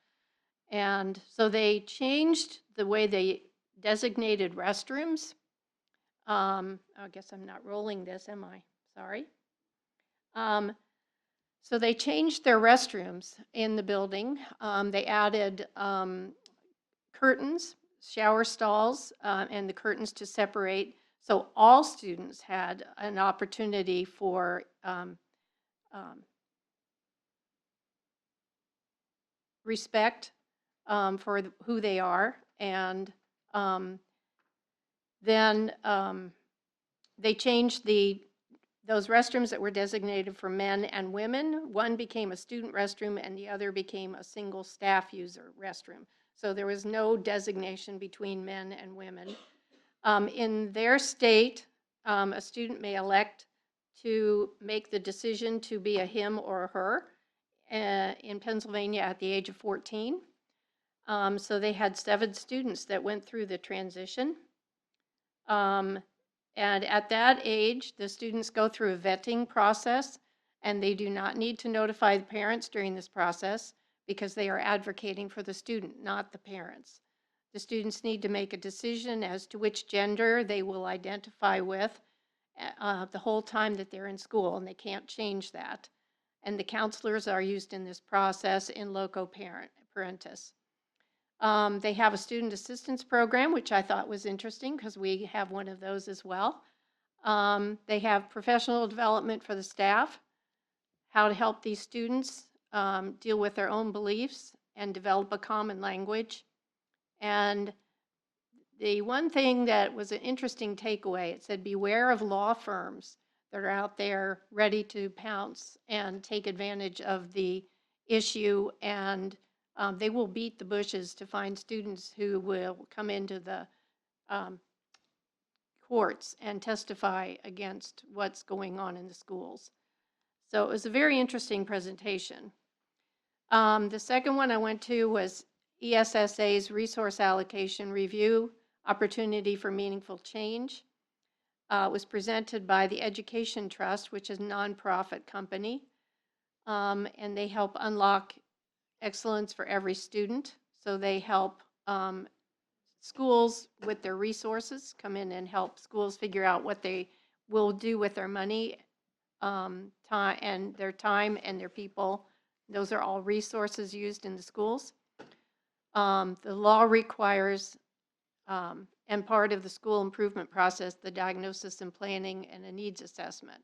And so they changed the way they designated restrooms. I guess I'm not rolling this, am I? Sorry. So they changed their restrooms in the building. They added curtains, shower stalls, and the curtains to separate. So all students had an opportunity for respect for who they are. And then they changed those restrooms that were designated for men and women. One became a student restroom and the other became a single staff user restroom. So there was no designation between men and women. In their state, a student may elect to make the decision to be a him or a her. In Pennsylvania at the age of 14. So they had 7 students that went through the transition. And at that age, the students go through a vetting process, and they do not need to notify the parents during this process because they are advocating for the student, not the parents. The students need to make a decision as to which gender they will identify with the whole time that they're in school, and they can't change that. And the counselors are used in this process in loco parentis. They have a student assistance program, which I thought was interesting because we have one of those as well. They have professional development for the staff, how to help these students deal with their own beliefs and develop a common language. And the one thing that was an interesting takeaway, it said, beware of law firms that are out there ready to pounce and take advantage of the issue, and they will beat the bushes to find students who will come into the courts and testify against what's going on in the schools. So it was a very interesting presentation. The second one I went to was ESSA's Resource Allocation Review, Opportunity for Meaningful Change. It was presented by the Education Trust, which is a nonprofit company. and they help unlock excellence for every student. So they help schools with their resources, come in and help schools figure out what they will do with their money, time and their people. Those are all resources used in the schools. The law requires, and part of the school improvement process, the diagnosis and planning and a needs assessment.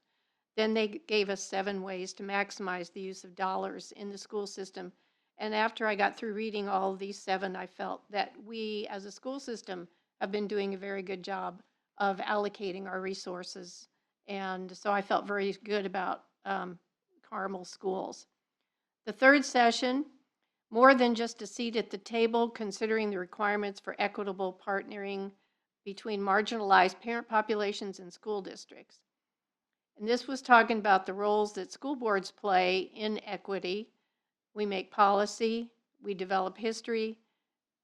Then they gave us 7 ways to maximize the use of dollars in the school system. And after I got through reading all of these 7, I felt that we, as a school system, have been doing a very good job of allocating our resources. And so I felt very good about Carmel schools. The third session, more than just a seat at the table, considering the requirements for equitable partnering between marginalized parent populations and school districts. And this was talking about the roles that school boards play in equity. We make policy, we develop history,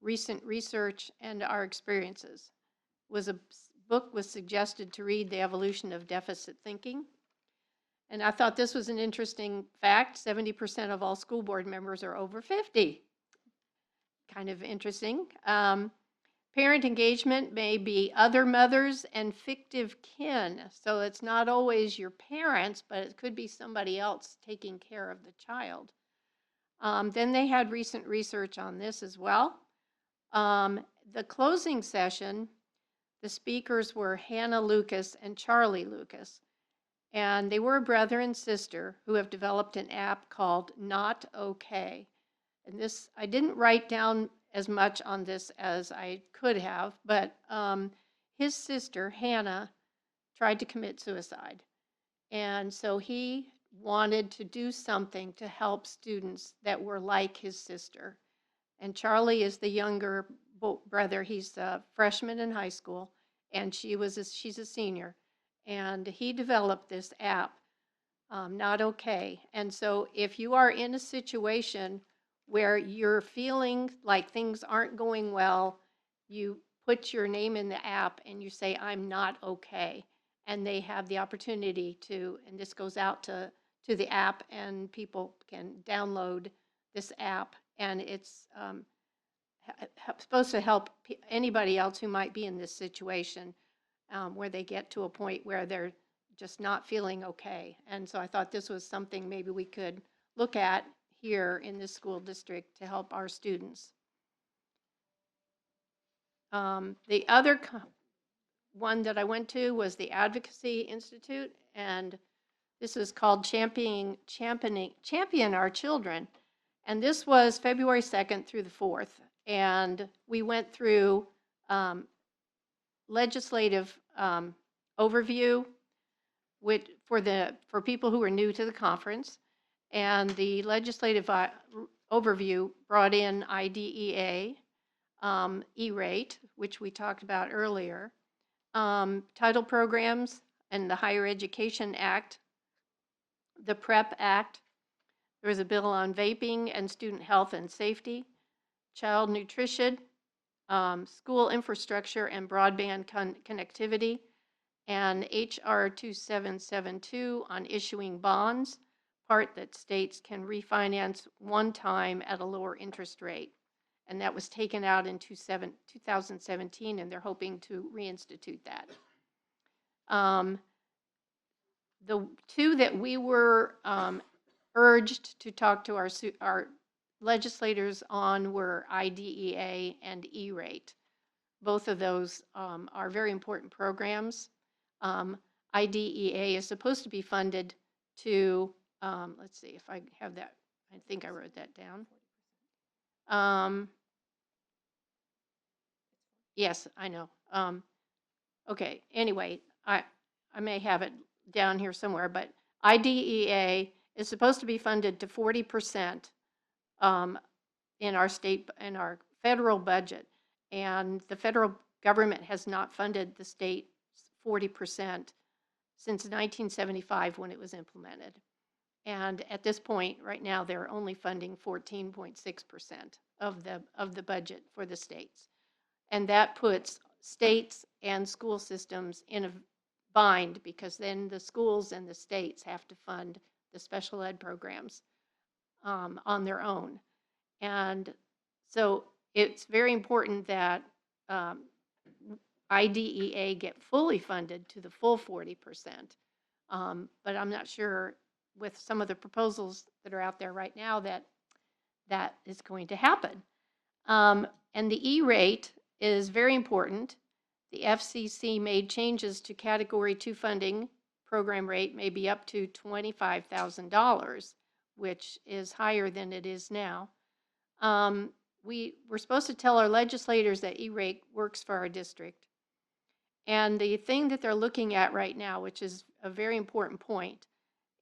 recent research, and our experiences. Book was suggested to read, The Evolution of Deficit Thinking. And I thought this was an interesting fact. 70% of all school board members are over 50. Kind of interesting. Parent engagement may be other mothers and fictive kin. So it's not always your parents, but it could be somebody else taking care of the child. Then they had recent research on this as well. The closing session, the speakers were Hannah Lucas and Charlie Lucas. And they were a brother and sister who have developed an app called Not Okay. And this, I didn't write down as much on this as I could have, but his sister, Hannah, tried to commit suicide. And so he wanted to do something to help students that were like his sister. And Charlie is the younger brother. He's a freshman in high school, and she's a senior. And he developed this app, Not Okay. And so if you are in a situation where you're feeling like things aren't going well, you put your name in the app and you say, I'm not okay. And they have the opportunity to, and this goes out to the app, and people can download this app, and it's supposed to help anybody else who might be in this situation, where they get to a point where they're just not feeling okay. And so I thought this was something maybe we could look at here in this school district to help our students. The other one that I went to was the Advocacy Institute, and this is called Champion Our Children. And this was February 2nd through the 4th. And we went through legislative overview for people who are new to the conference. And the legislative overview brought in IDEA, E-rate, which we talked about earlier, title programs and the Higher Education Act, the PrEP Act. There was a bill on vaping and student health and safety, child nutrition, school infrastructure and broadband connectivity, and HR 2772 on issuing bonds, part that states can refinance one time at a lower interest rate. And that was taken out in 2017, and they're hoping to reinstitute that. The 2 that we were urged to talk to our legislators on were IDEA and E-rate. Both of those are very important programs. IDEA is supposed to be funded to, let's see if I have that, I think I wrote that down. Yes, I know. Okay, anyway, I may have it down here somewhere, but IDEA is supposed to be funded to 40% in our federal budget. And the federal government has not funded the state 40% since 1975 when it was implemented. And at this point, right now, they're only funding 14.6% of the budget for the states. And that puts states and school systems in a bind, because then the schools and the states have to fund the special ed programs on their own. And so it's very important that um, IDEA get fully funded to the full 40%. But I'm not sure with some of the proposals that are out there right now that that is going to happen. And the E-rate is very important. The FCC made changes to Category 2 funding. Program rate may be up to $25,000, which is higher than it is now. We're supposed to tell our legislators that E-rate works for our district. And the thing that they're looking at right now, which is a very important point,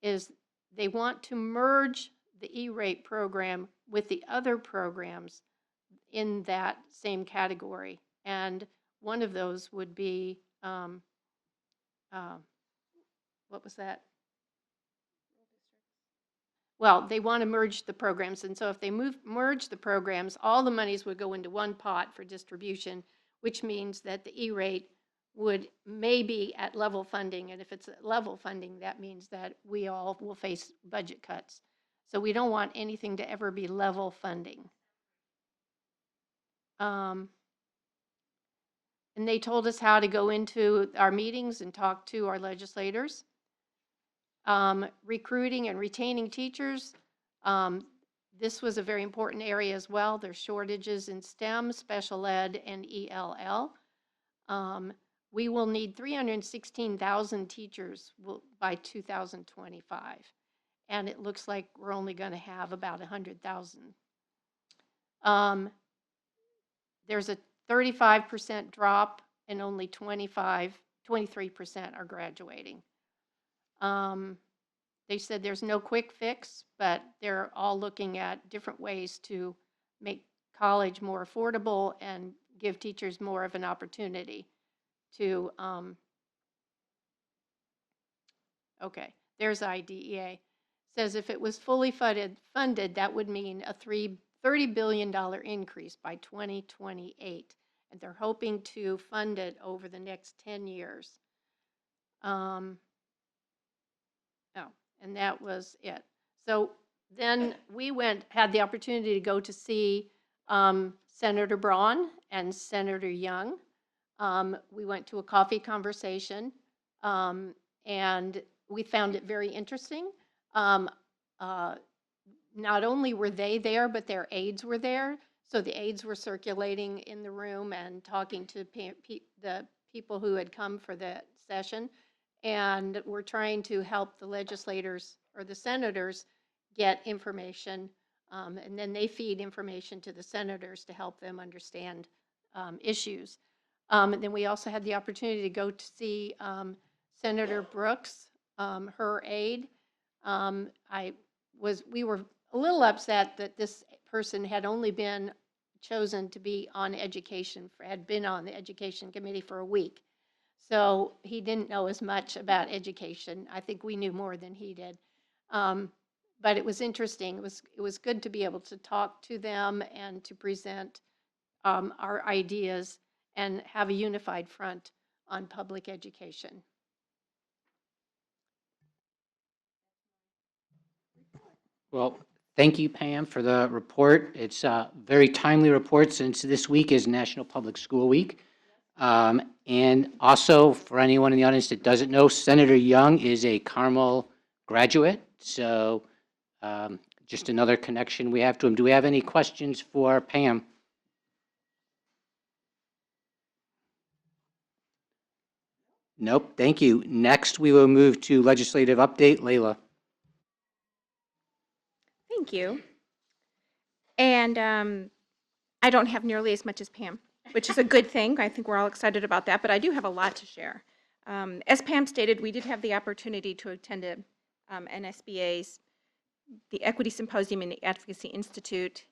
is they want to merge the E-rate program with the other programs in that same category. And one of those would be, what was that? Well, they want to merge the programs. And so if they merge the programs, all the monies would go into one pot for distribution, which means that the E-rate would maybe at level funding. And if it's at level funding, that means that we all will face budget cuts. So we don't want anything to ever be level funding. And they told us how to go into our meetings and talk to our legislators. Recruiting and retaining teachers. This was a very important area as well. There's shortages in STEM, special ed, and ELL. We will need 316,000 teachers by 2025. And it looks like we're only going to have about 100,000. There's a 35% drop and only 23% are graduating. They said there's no quick fix, but they're all looking at different ways to make college more affordable and give teachers more of an opportunity to, okay, there's IDEA. Says if it was fully funded, that would mean a $30 billion increase by 2028. And they're hoping to fund it over the next 10 years. Oh, and that was it. So then we had the opportunity to go to see Senator Braun and Senator Young. We went to a coffee conversation, and we found it very interesting. Not only were they there, but their aides were there. So the aides were circulating in the room and talking to the people who had come for the session. And we're trying to help the legislators or the senators get information. And then they feed information to the senators to help them understand issues. And then we also had the opportunity to go to see Senator Brooks, her aide. We were a little upset that this person had only been chosen to be on education, had been on the education committee for a week. So he didn't know as much about education. I think we knew more than he did. But it was interesting. It was good to be able to talk to them and to present our ideas and have a unified front on public education. Well, thank you, Pam, for the report. It's a very timely report since this week is National Public School Week. And also, for anyone in the audience that doesn't know, Senator Young is a Carmel graduate. So just another connection we have to him. Do we have any questions for Pam? Nope, thank you. Next, we will move to legislative update. Layla. Thank you. And I don't have nearly as much as Pam, which is a good thing. I think we're all excited about that, but I do have a lot to share. As Pam stated, we did have the opportunity to attend NSBA's, the Equity Symposium and the Advocacy Institute.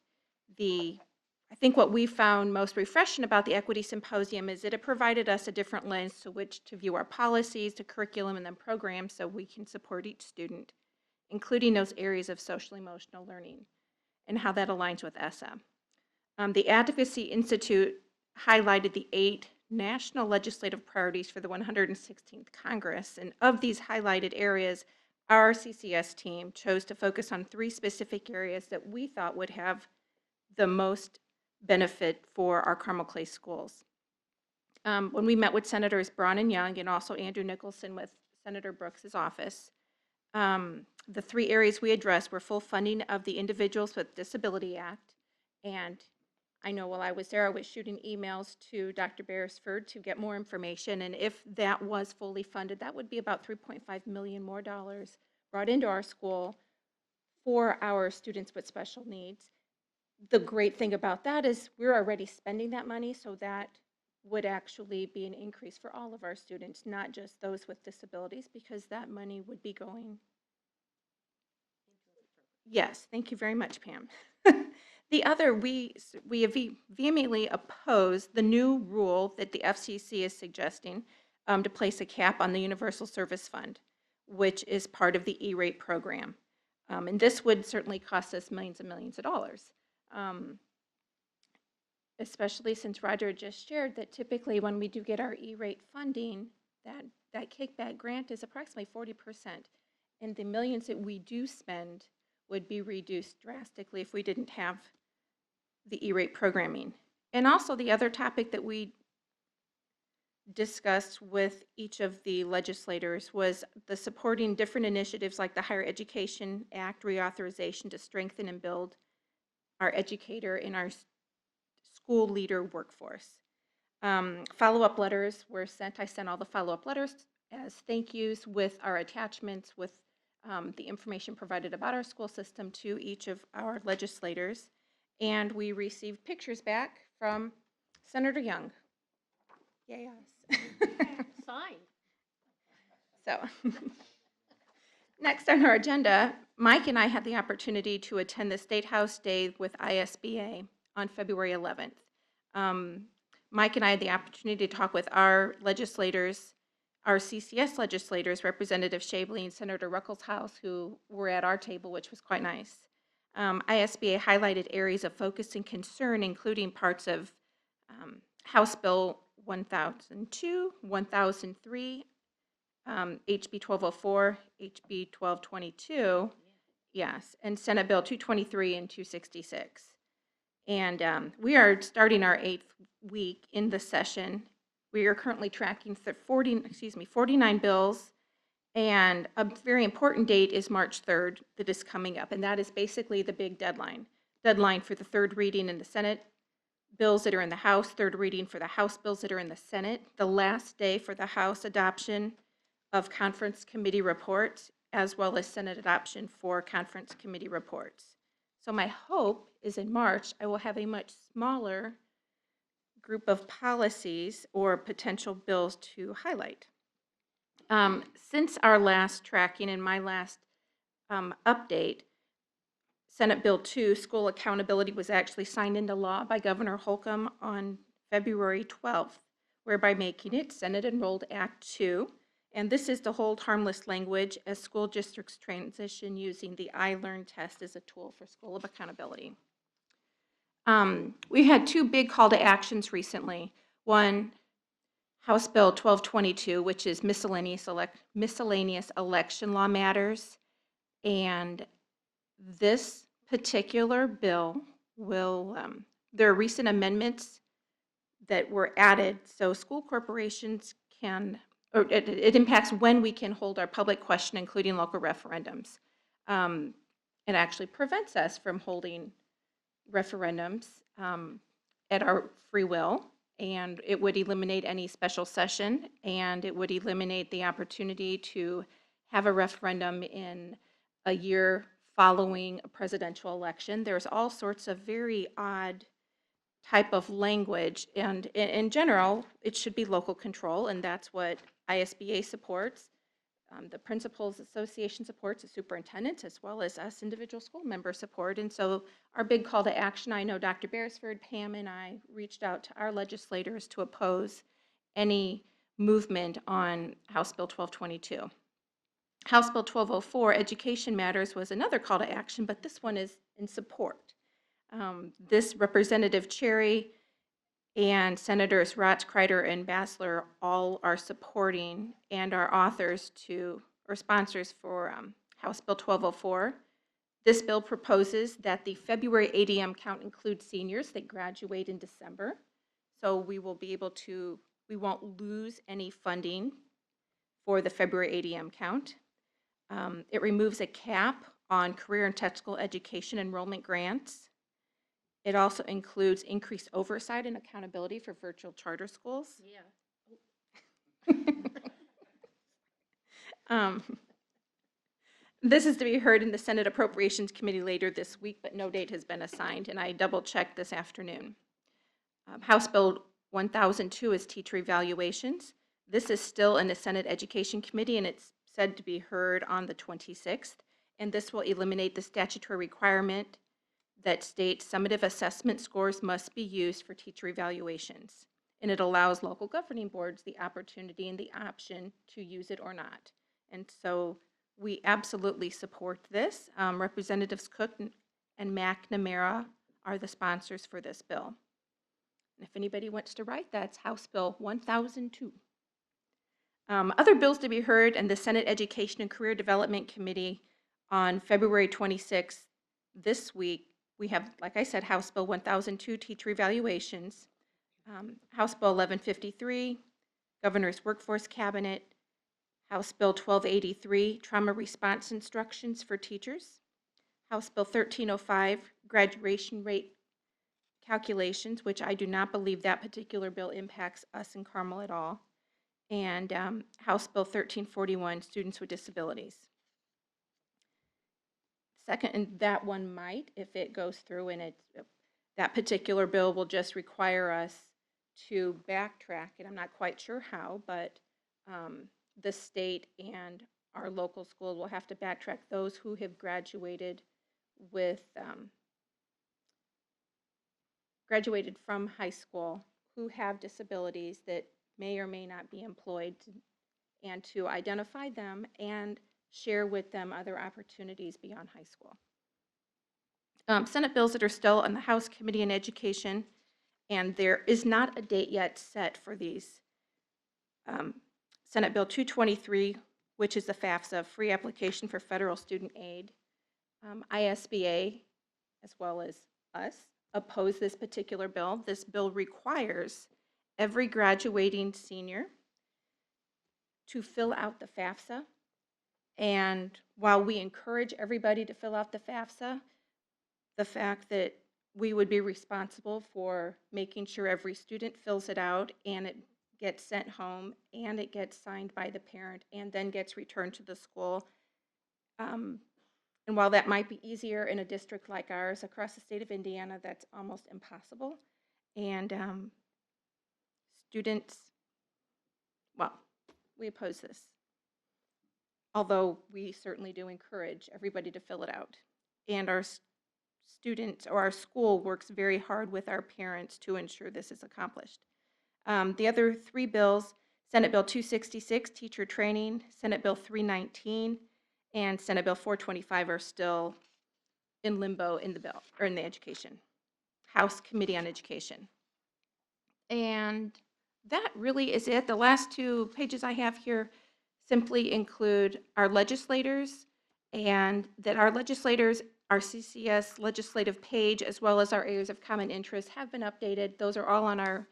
I think what we found most refreshing about the Equity Symposium is that it provided us a different lens to which to view our policies, the curriculum, and then programs so we can support each student, including those areas of social emotional learning and how that aligns with ESSA. The Advocacy Institute highlighted the 8 national legislative priorities for the 116th Congress, and of these highlighted areas, our CCS team chose to focus on 3 specific areas that we thought would have the most benefit for our Carmel Clay schools. When we met with Senators Braun and Young and also Andrew Nicholson with Senator Brooks's office, the 3 areas we addressed were full funding of the Individuals with Disability Act. And I know while I was there, I was shooting emails to Dr. Beresford to get more information. And if that was fully funded, that would be about $3.5 million more dollars brought into our school for our students with special needs. The great thing about that is we're already spending that money, so that would actually be an increase for all of our students, not just those with disabilities, because that money would be going. Yes, thank you very much, Pam. The other, we vehemently oppose the new rule that the FCC is suggesting to place a cap on the Universal Service Fund, which is part of the E-rate program. And this would certainly cost us millions and millions of dollars. Especially since Roger just shared that typically when we do get our E-rate funding, that kickback grant is approximately 40%. And the millions that we do spend would be reduced drastically if we didn't have the E-rate programming. And also the other topic that we discussed with each of the legislators was the supporting different initiatives like the Higher Education Act reauthorization to strengthen and build our educator and our school leader workforce. Follow-up letters were sent. I sent all the follow-up letters as thank yous with our attachments with the information provided about our school system to each of our legislators. And we received pictures back from Senator Young. Yay us. Signed. So, next on our agenda, Mike and I had the opportunity to attend the State House Day with ISBA on February 11th. Mike and I had the opportunity to talk with our legislators, our CCS legislators, Representative Shabley and Senator Ruckelshaus, who were at our table, which was quite nice. ISBA highlighted areas of focus and concern, including parts of House Bill 1002, 1003, HB 1204, HB 1222, yes, and Senate Bill 223 and 266. And we are starting our 8th week in the session. We are currently tracking 49 bills, and a very important date is March 3rd that is coming up, and that is basically the big deadline for the 3rd reading in the Senate bills that are in the House, 3rd reading for the House bills that are in the Senate, the last day for the House adoption of conference committee reports, as well as Senate adoption for conference committee reports. So my hope is in March, I will have a much smaller group of policies or potential bills to highlight. Since our last tracking and my last update, Senate Bill 2, School Accountability, was actually signed into law by Governor Holcomb on February 12th, whereby making it Senate Enrolled Act 2. And this is to hold harmless language as school districts transition using the I-Learn test as a tool for school of accountability. We had 2 big call to actions recently. One, House Bill 1222, which is miscellaneous election law matters. And this particular bill will, there are recent amendments that were added so school corporations can, or it impacts when we can hold our public question, including local referendums. It actually prevents us from holding referendums at our free will, and it would eliminate any special session, and it would eliminate the opportunity to have a referendum in a year following a presidential election. There's all sorts of very odd type of language, and in general, it should be local control, and that's what ISBA supports. The Principals Association supports, the superintendents, as well as us individual school members support. And so our big call to action, I know Dr. Beresford, Pam, and I reached out to our legislators to oppose any movement on House Bill 1222. House Bill 1204, Education Matters, was another call to action, but this one is in support. This Representative Cherry and Senators Rotz, Kreider, and Bassler all are supporting and are authors to or sponsors for House Bill 1204. This bill proposes that the February ADM count include seniors that graduate in December. So we won't lose any funding for the February ADM count. It removes a cap on career and technical education enrollment grants. It also includes increased oversight and accountability for virtual charter schools. Yeah. Um, This is to be heard in the Senate Appropriations Committee later this week, but no date has been assigned, and I double-checked this afternoon. House Bill 1002 is teacher evaluations. This is still in the Senate Education Committee, and it's said to be heard on the 26th, and this will eliminate the statutory requirement that states summative assessment scores must be used for teacher evaluations, and it allows local governing boards the opportunity and the option to use it or not. And so we absolutely support this. Representatives Cook and McNamara are the sponsors for this bill. And if anybody wants to write, that's House Bill 1002. Other bills to be heard in the Senate Education and Career Development Committee on February 26th this week. We have, like I said, House Bill 1002, teacher evaluations, House Bill 1153, Governor's Workforce Cabinet, House Bill 1283, trauma response instructions for teachers, House Bill 1305, graduation rate calculations, which I do not believe that particular bill impacts us in Carmel at all, and House Bill 1341, students with disabilities. Second, and that one might, if it goes through, and that particular bill will just require us to backtrack, and I'm not quite sure how, but the state and our local school will have to backtrack those who have graduated from high school who have disabilities that may or may not be employed, and to identify them and share with them other opportunities beyond high school. Senate bills that are still on the House Committee on Education, and there is not a date yet set for these. Senate Bill 223, which is the FAFSA, free application for federal student aid. ISBA, as well as us, oppose this particular bill. This bill requires every graduating senior to fill out the FAFSA. And while we encourage everybody to fill out the FAFSA, the fact that we would be responsible for making sure every student fills it out and it gets sent home and it gets signed by the parent and then gets returned to the school. And while that might be easier in a district like ours across the state of Indiana, that's almost impossible. And students, well, we oppose this. Although we certainly do encourage everybody to fill it out. And our students, or our school, works very hard with our parents to ensure this is accomplished. The other three bills, Senate Bill 266, teacher training, Senate Bill 319, and Senate Bill 425 are still in limbo in the bill, or in the education, House Committee on Education. And that really is it. The last 2 pages I have here simply include our legislators, and that our legislators, our CCS legislative page, as well as our areas of common interest have been updated. Those are all on our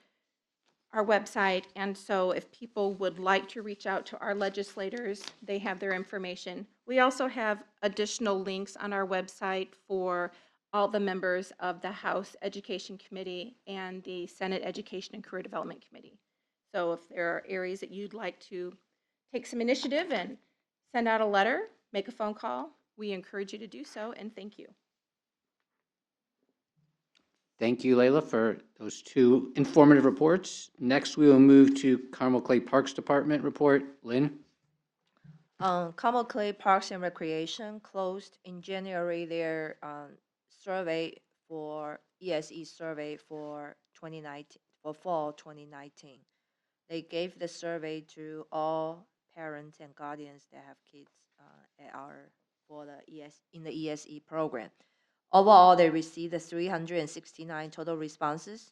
website, and so if people would like to reach out to our legislators, they have their information. We also have additional links on our website for all the members of the House Education Committee and the Senate Education and Career Development Committee. So if there are areas that you'd like to take some initiative and send out a letter, make a phone call, we encourage you to do so, and thank you. Thank you, Layla, for those 2 informative reports. Next, we will move to Carmel Clay Parks Department report. Lynn? Carmel Clay Parks and Recreation closed in January their survey for ESE survey for 2019, for fall 2019. They gave the survey to all parents and guardians that have kids in the ESE program. Overall, they received 369 total responses.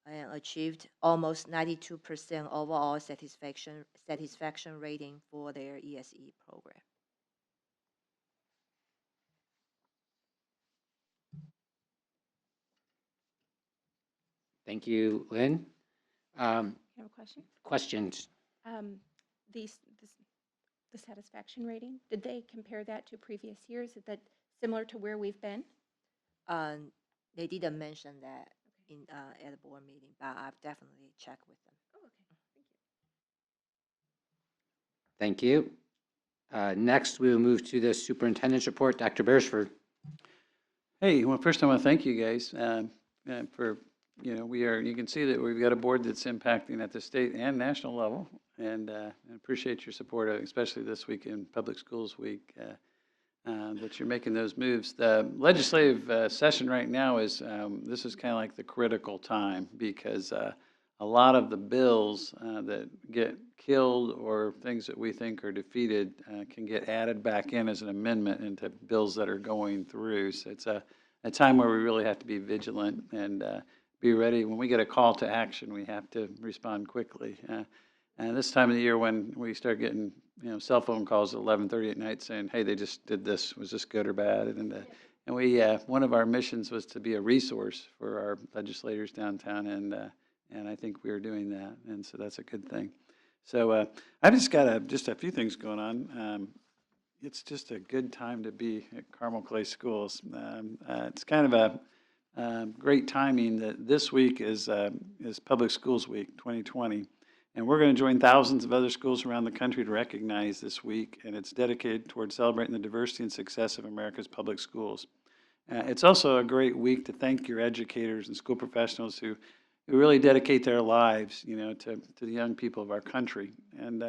and achieved almost 92% overall satisfaction rating for their ESE program. Thank you, Lynn. You have a question? Questions? These, the satisfaction rating, did they compare that to previous years? Is that similar to where we've been? They didn't mention that in at the board meeting, but I've definitely checked with them. Oh, okay. Thank you. Thank you. Next, we will move to the superintendent's report. Dr. Beresford. Hey, well, first I want to thank you guys for, you can see that we've got a board that's impacting at the state and national level, and I appreciate your support, especially this week in Public Schools Week, that you're making those moves. The legislative session right now is, this is kind of like the critical time, because a lot of the bills that get killed or things that we think are defeated can get added back in as an amendment into bills that are going through. So it's a time where we really have to be vigilant and be ready. When we get a call to action, we have to respond quickly. And this time of the year, when we start getting cell phone calls at 11:30 at night saying, "Hey, they just did this. Was this good or bad?" And we one of our missions was to be a resource for our legislators downtown, and I think we are doing that, and so that's a good thing. So I've just got just a few things going on. It's just a good time to be at Carmel Clay Schools. It's kind of a great timing that this week is Public Schools Week 2020, and we're going to join thousands of other schools around the country to recognize this week, and it's dedicated towards celebrating the diversity and success of America's public schools. It's also a great week to thank your educators and school professionals who really dedicate their lives, to the young people of our country. And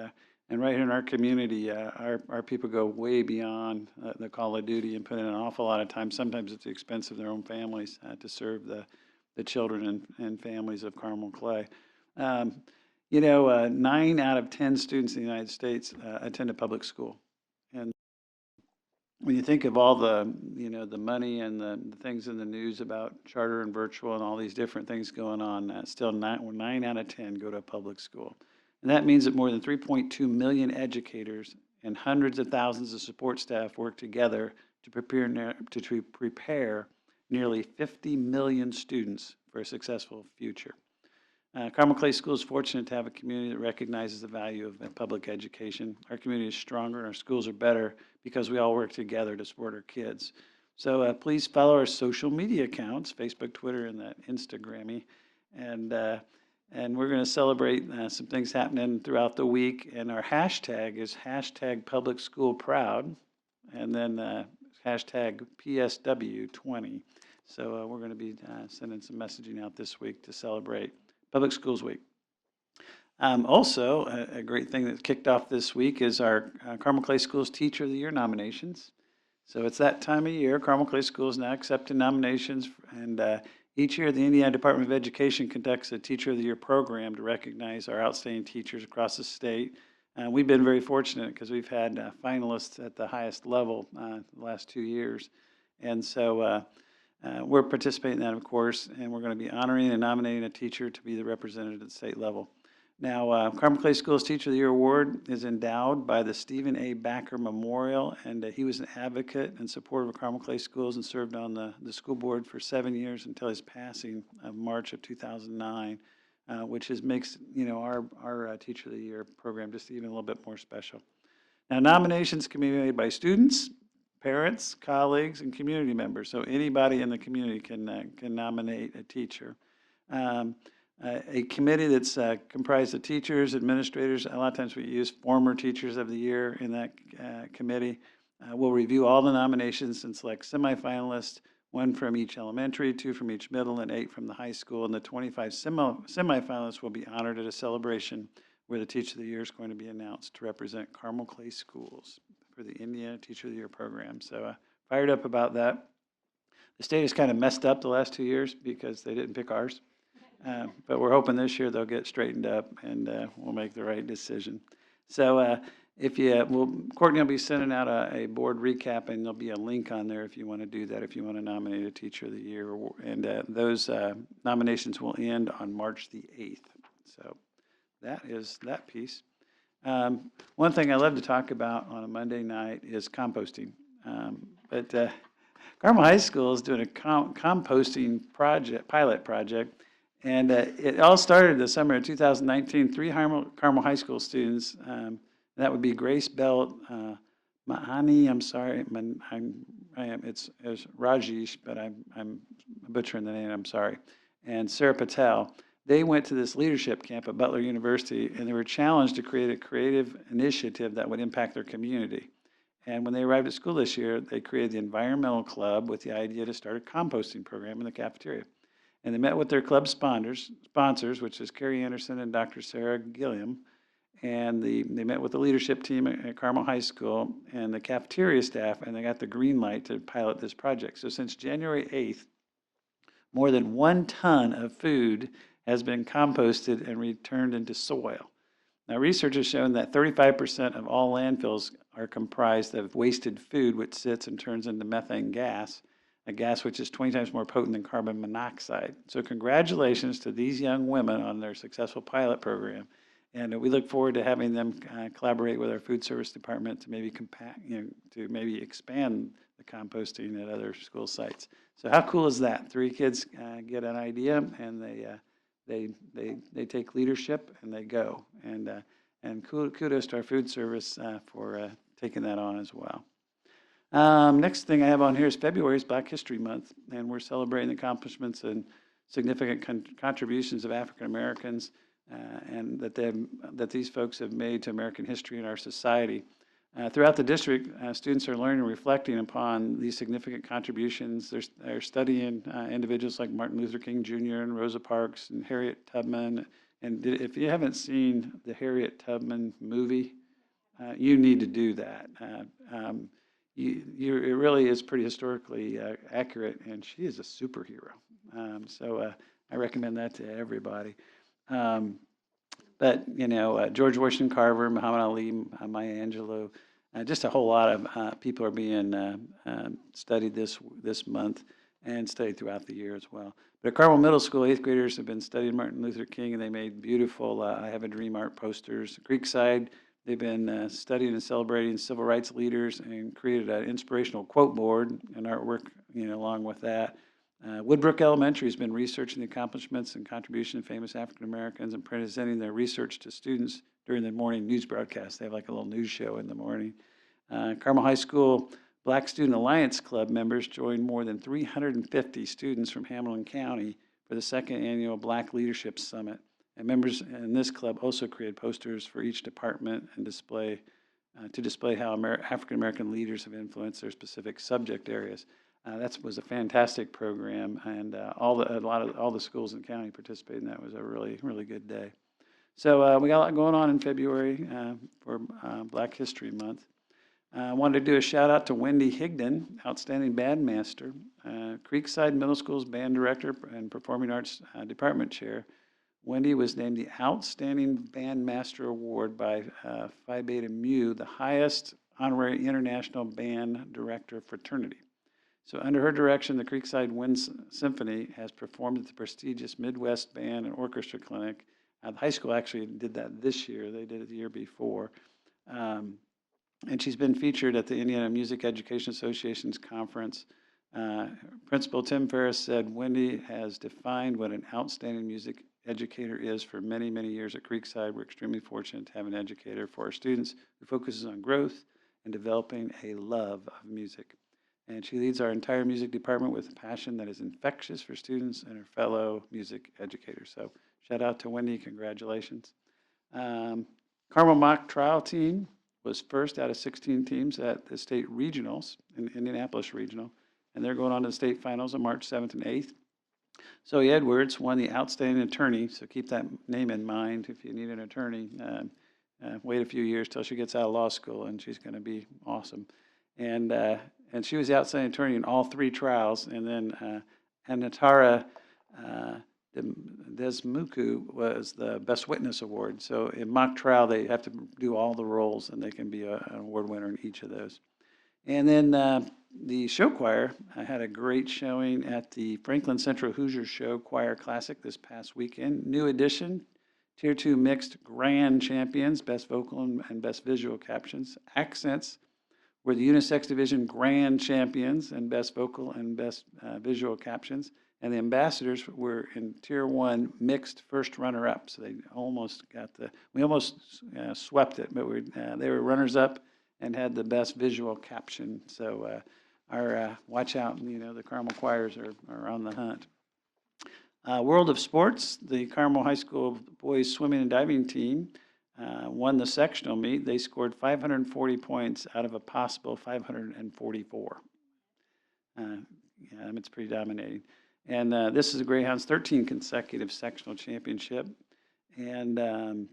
right here in our community, our people go way beyond the call of duty and put in an awful lot of time, sometimes at the expense of their own families, to serve the children and families of Carmel Clay. 9 out of 10 students in the United States attend a public school. And when you think of all the money and the things in the news about charter and virtual and all these different things going on, still 9 out of 10 go to a public school. And that means that more than 3.2 million educators and hundreds of thousands of support staff work together to prepare nearly 50 million students for a successful future. Carmel Clay School is fortunate to have a community that recognizes the value of public education. Our community is stronger and our schools are better because we all work together to support our kids. So please follow our social media accounts, Facebook, Twitter, and that Instagrammy. And we're going to celebrate some things happening throughout the week. And our hashtag is #PublicSchoolProud, and then #PSW20. So we're going to be sending some messaging out this week to celebrate Public Schools Week. Also, a great thing that kicked off this week is our Carmel Clay Schools Teacher of the Year nominations. So it's that time of year. Carmel Clay Schools now accepting nominations, and each year the Indiana Department of Education conducts a Teacher of the Year program to recognize our outstanding teachers across the state. We've been very fortunate because we've had finalists at the highest level the last 2 years. And so we're participating in that, of course, and we're going to be honoring and nominating a teacher to be the representative at the state level. Now, Carmel Clay Schools Teacher of the Year Award is endowed by the Stephen A. Backer Memorial, and he was an advocate and supporter of Carmel Clay Schools and served on the school board for 7 years until his passing of March of 2009, which makes our Teacher of the Year program just even a little bit more special. Now, nominations can be made by students, parents, colleagues, and community members. So anybody in the community can nominate a teacher. A committee that's comprised of teachers, administrators. A lot of times we use former teachers of the year in that committee. We'll review all the nominations and select semifinalists, 1 from each elementary, 2 from each middle, and 8 from the high school. And the 25 semifinalists will be honored at a celebration where the Teacher of the Year is going to be announced to represent Carmel Clay Schools for the Indiana Teacher of the Year program. So fired up about that. The state has kind of messed up the last 2 years because they didn't pick ours. But we're hoping this year they'll get straightened up and we'll make the right decision. So if you, well, Courtney will be sending out a board recap, and there'll be a link on there if you want to do that, if you want to nominate a teacher of the year. And those nominations will end on March the 8th. So that is that piece. One thing I love to talk about on a Monday night is composting. But Carmel High School is doing a composting project, pilot project. And it all started the summer of 2019. Three Carmel High School students, that would be Grace Belt, Mahani, I'm sorry, it's Rajesh, but I'm butchering the name, I'm sorry, and Sarah Patel. They went to this leadership camp at Butler University, and they were challenged to create a creative initiative that would impact their community. And when they arrived at school this year, they created the Environmental Club with the idea to start a composting program in the cafeteria. And they met with their club sponsors, which is Carrie Anderson and Dr. Sarah Gilliam. And they met with the leadership team at Carmel High School and the cafeteria staff, and they got the green light to pilot this project. So since January 8th, more than 1 ton of food has been composted and returned into soil. Now, research has shown that 35% of all landfills are comprised of wasted food, which sits and turns into methane gas, a gas which is 20 times more potent than carbon monoxide. So congratulations to these young women on their successful pilot program. And we look forward to having them collaborate with our food service department to maybe to maybe expand the composting at other school sites. So how cool is that? 3 kids get an idea, and they take leadership and they go. And kudos to our food service for taking that on as well. Next thing I have on here is February is Black History Month, and we're celebrating the accomplishments and significant contributions of African Americans, and that these folks have made to American history and our society. Throughout the district, students are learning and reflecting upon these significant contributions. They're studying individuals like Martin Luther King Jr. and Rosa Parks and Harriet Tubman. And if you haven't seen the Harriet Tubman movie, you need to do that. It really is pretty historically accurate, and she is a superhero. So I recommend that to everybody. But, George Washington Carver, Muhammad Ali, Maya Angelou, just a whole lot of people are being studied this month and studied throughout the year as well. But at Carmel Middle School, 8th graders have been studying Martin Luther King, and they made beautiful I Have a Dream art posters. Creekside, they've been studying and celebrating civil rights leaders and created an inspirational quote board and artwork, along with that. Woodbrook Elementary has been researching the accomplishments and contributions of famous African Americans and presenting their research to students during the morning news broadcast. They have like a little news show in the morning. Carmel High School Black Student Alliance Club members joined more than 350 students from Hamilton County for the 2nd annual Black Leadership Summit. And members in this club also created posters for each department and display how African American leaders have influenced their specific subject areas. That was a fantastic program, and all the schools in the county participated in that. It was a really, really good day. So we got a lot going on in February for Black History Month. I wanted to do a shout out to Wendy Higdon, outstanding bandmaster, Creekside Middle School's band director and performing arts department chair. Wendy was named the Outstanding Bandmaster Award by Phi Beta Mu, the highest honorary international band director fraternity. So under her direction, the Creekside Wind Symphony has performed at the prestigious Midwest Band and Orchestra Clinic. The high school actually did that this year. They did it the year before. And she's been featured at the Indiana Music Education Association's conference. Principal Tim Ferris said, Wendy has defined what an outstanding music educator is for many, many years at Creekside. We're extremely fortunate to have an educator for our students who focuses on growth and developing a love of music. And she leads our entire music department with a passion that is infectious for students and her fellow music educators. So shout out to Wendy, congratulations. Carmel Mock Trial Team was first out of 16 teams at the state regionals, in Indianapolis Regional, and they're going on to the state finals on March 7th and 8th. Zoe Edwards won the Outstanding Attorney, so keep that name in mind if you need an attorney. Wait a few years till she gets out of law school, and she's going to be awesome. And she was the outstanding attorney in all 3 trials. And then Anatara Desmuku was the Best Witness Award. So in mock trial, they have to do all the roles, and they can be an award winner in each of those. And then the show choir had a great showing at the Franklin Central Hoosiers Show Choir Classic this past weekend. New addition, Tier 2 mixed grand champions, Best Vocal and Best Visual Captions. Accents were the unisex division grand champions and Best Vocal and Best Visual Captions. And the ambassadors were in Tier 1 mixed first runner-up. So they almost we almost swept it, but they were runners-up and had the best visual caption. So watch out, the Carmel choirs are on the hunt. World of Sports, the Carmel High School boys swimming and diving team won the sectional meet. They scored 540 points out of a possible 544. It's pretty dominating. And this is the Greyhounds' 13 consecutive sectional championship. And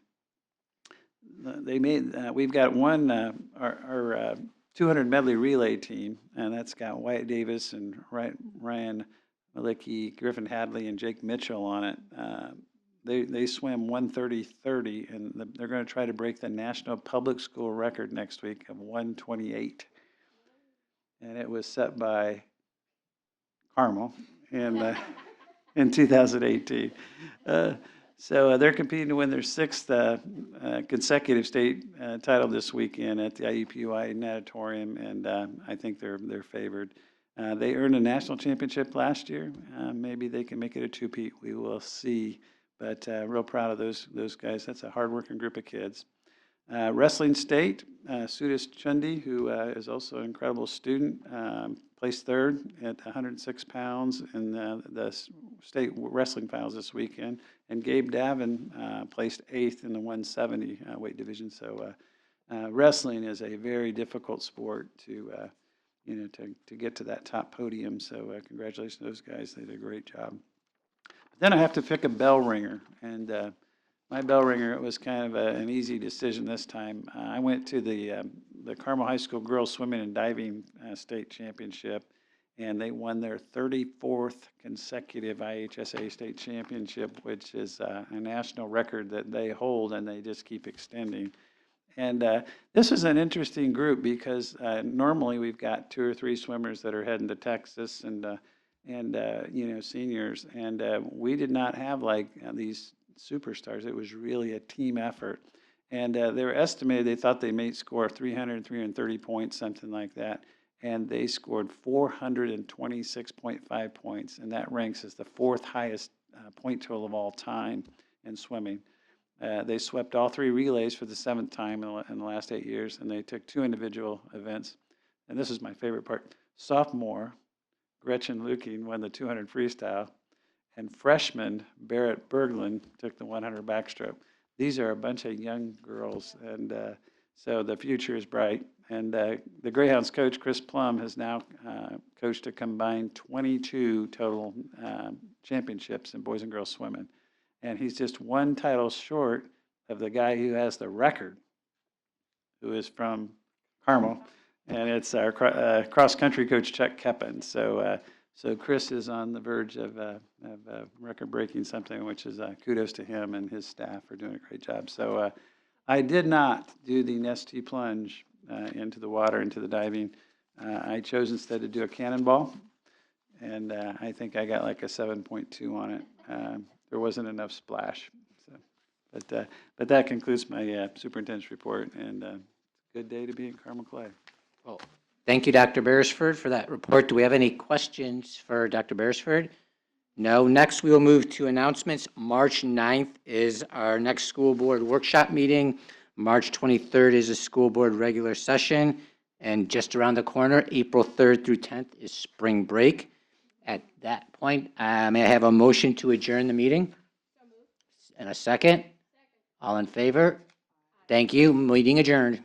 we've got one, our 200 medley relay team, and that's got Wyatt Davis and Ryan Malicki, Griffin Hadley, and Jake Mitchell on it. They swam 1:30:30, and they're going to try to break the national public school record next week of 1:28. And it was set by Carmel in 2018. So they're competing to win their 6th consecutive state title this weekend at the IUPUI Natatorium, and I think they're favored. They earned a national championship last year. Maybe they can make it a two-peat. We will see. But real proud of those guys. That's a hardworking group of kids. Wrestling State, Sudis Chundi, who is also an incredible student, placed 3rd at 106 pounds in the state wrestling finals this weekend. And Gabe Davin placed 8th in the 170 weight division. So wrestling is a very difficult sport to get to that top podium. So congratulations to those guys. They did a great job. But then I have to pick a bell ringer. And my bell ringer, it was kind of an easy decision this time. I went to the Carmel High School Girls Swimming and Diving State Championship, and they won their 34th consecutive IHSA State Championship, which is a national record that they hold, and they just keep extending. And this is an interesting group because normally we've got 2 or 3 swimmers that are heading to Texas and seniors, and we did not have like these superstars. It was really a team effort. And they were estimated, they thought they may score 300, 330 points, something like that. And they scored 426.5 points. And that ranks as the 4th highest point total of all time in swimming. They swept all 3 relays for the 7th time in the last 8 years. And they took 2 individual events. And this is my favorite part. Sophomore Gretchen Luking won the 200 freestyle. And freshman Barrett Berglund took the 100 backstroke. These are a bunch of young girls, and so the future is bright. And the Greyhounds coach, Chris Plum, has now coached a combined 22 total championships in boys and girls swimming. And he's just 1 title short of the guy who has the record, who is from Carmel. And it's our cross-country coach, Chuck Keppen. So Chris is on the verge of record-breaking something, which is kudos to him and his staff for doing a great job. So I did not do the Nestea plunge into the water, into the diving. I chose instead to do a cannonball, and I think I got like a 7.2 on it. There wasn't enough splash. So, but that concludes my superintendent's report, and good day to be in Carmel Clay. Well, thank you, Dr. Beresford, for that report. Do we have any questions for Dr. Beresford? No. Next, we will move to announcements. March 9th is our next school board workshop meeting. March 23rd is a school board regular session. And just around the corner, April 3rd through 10th is spring break. At that point, may I have a motion to adjourn the meeting? And a second? All in favor? Thank you. Meeting adjourned.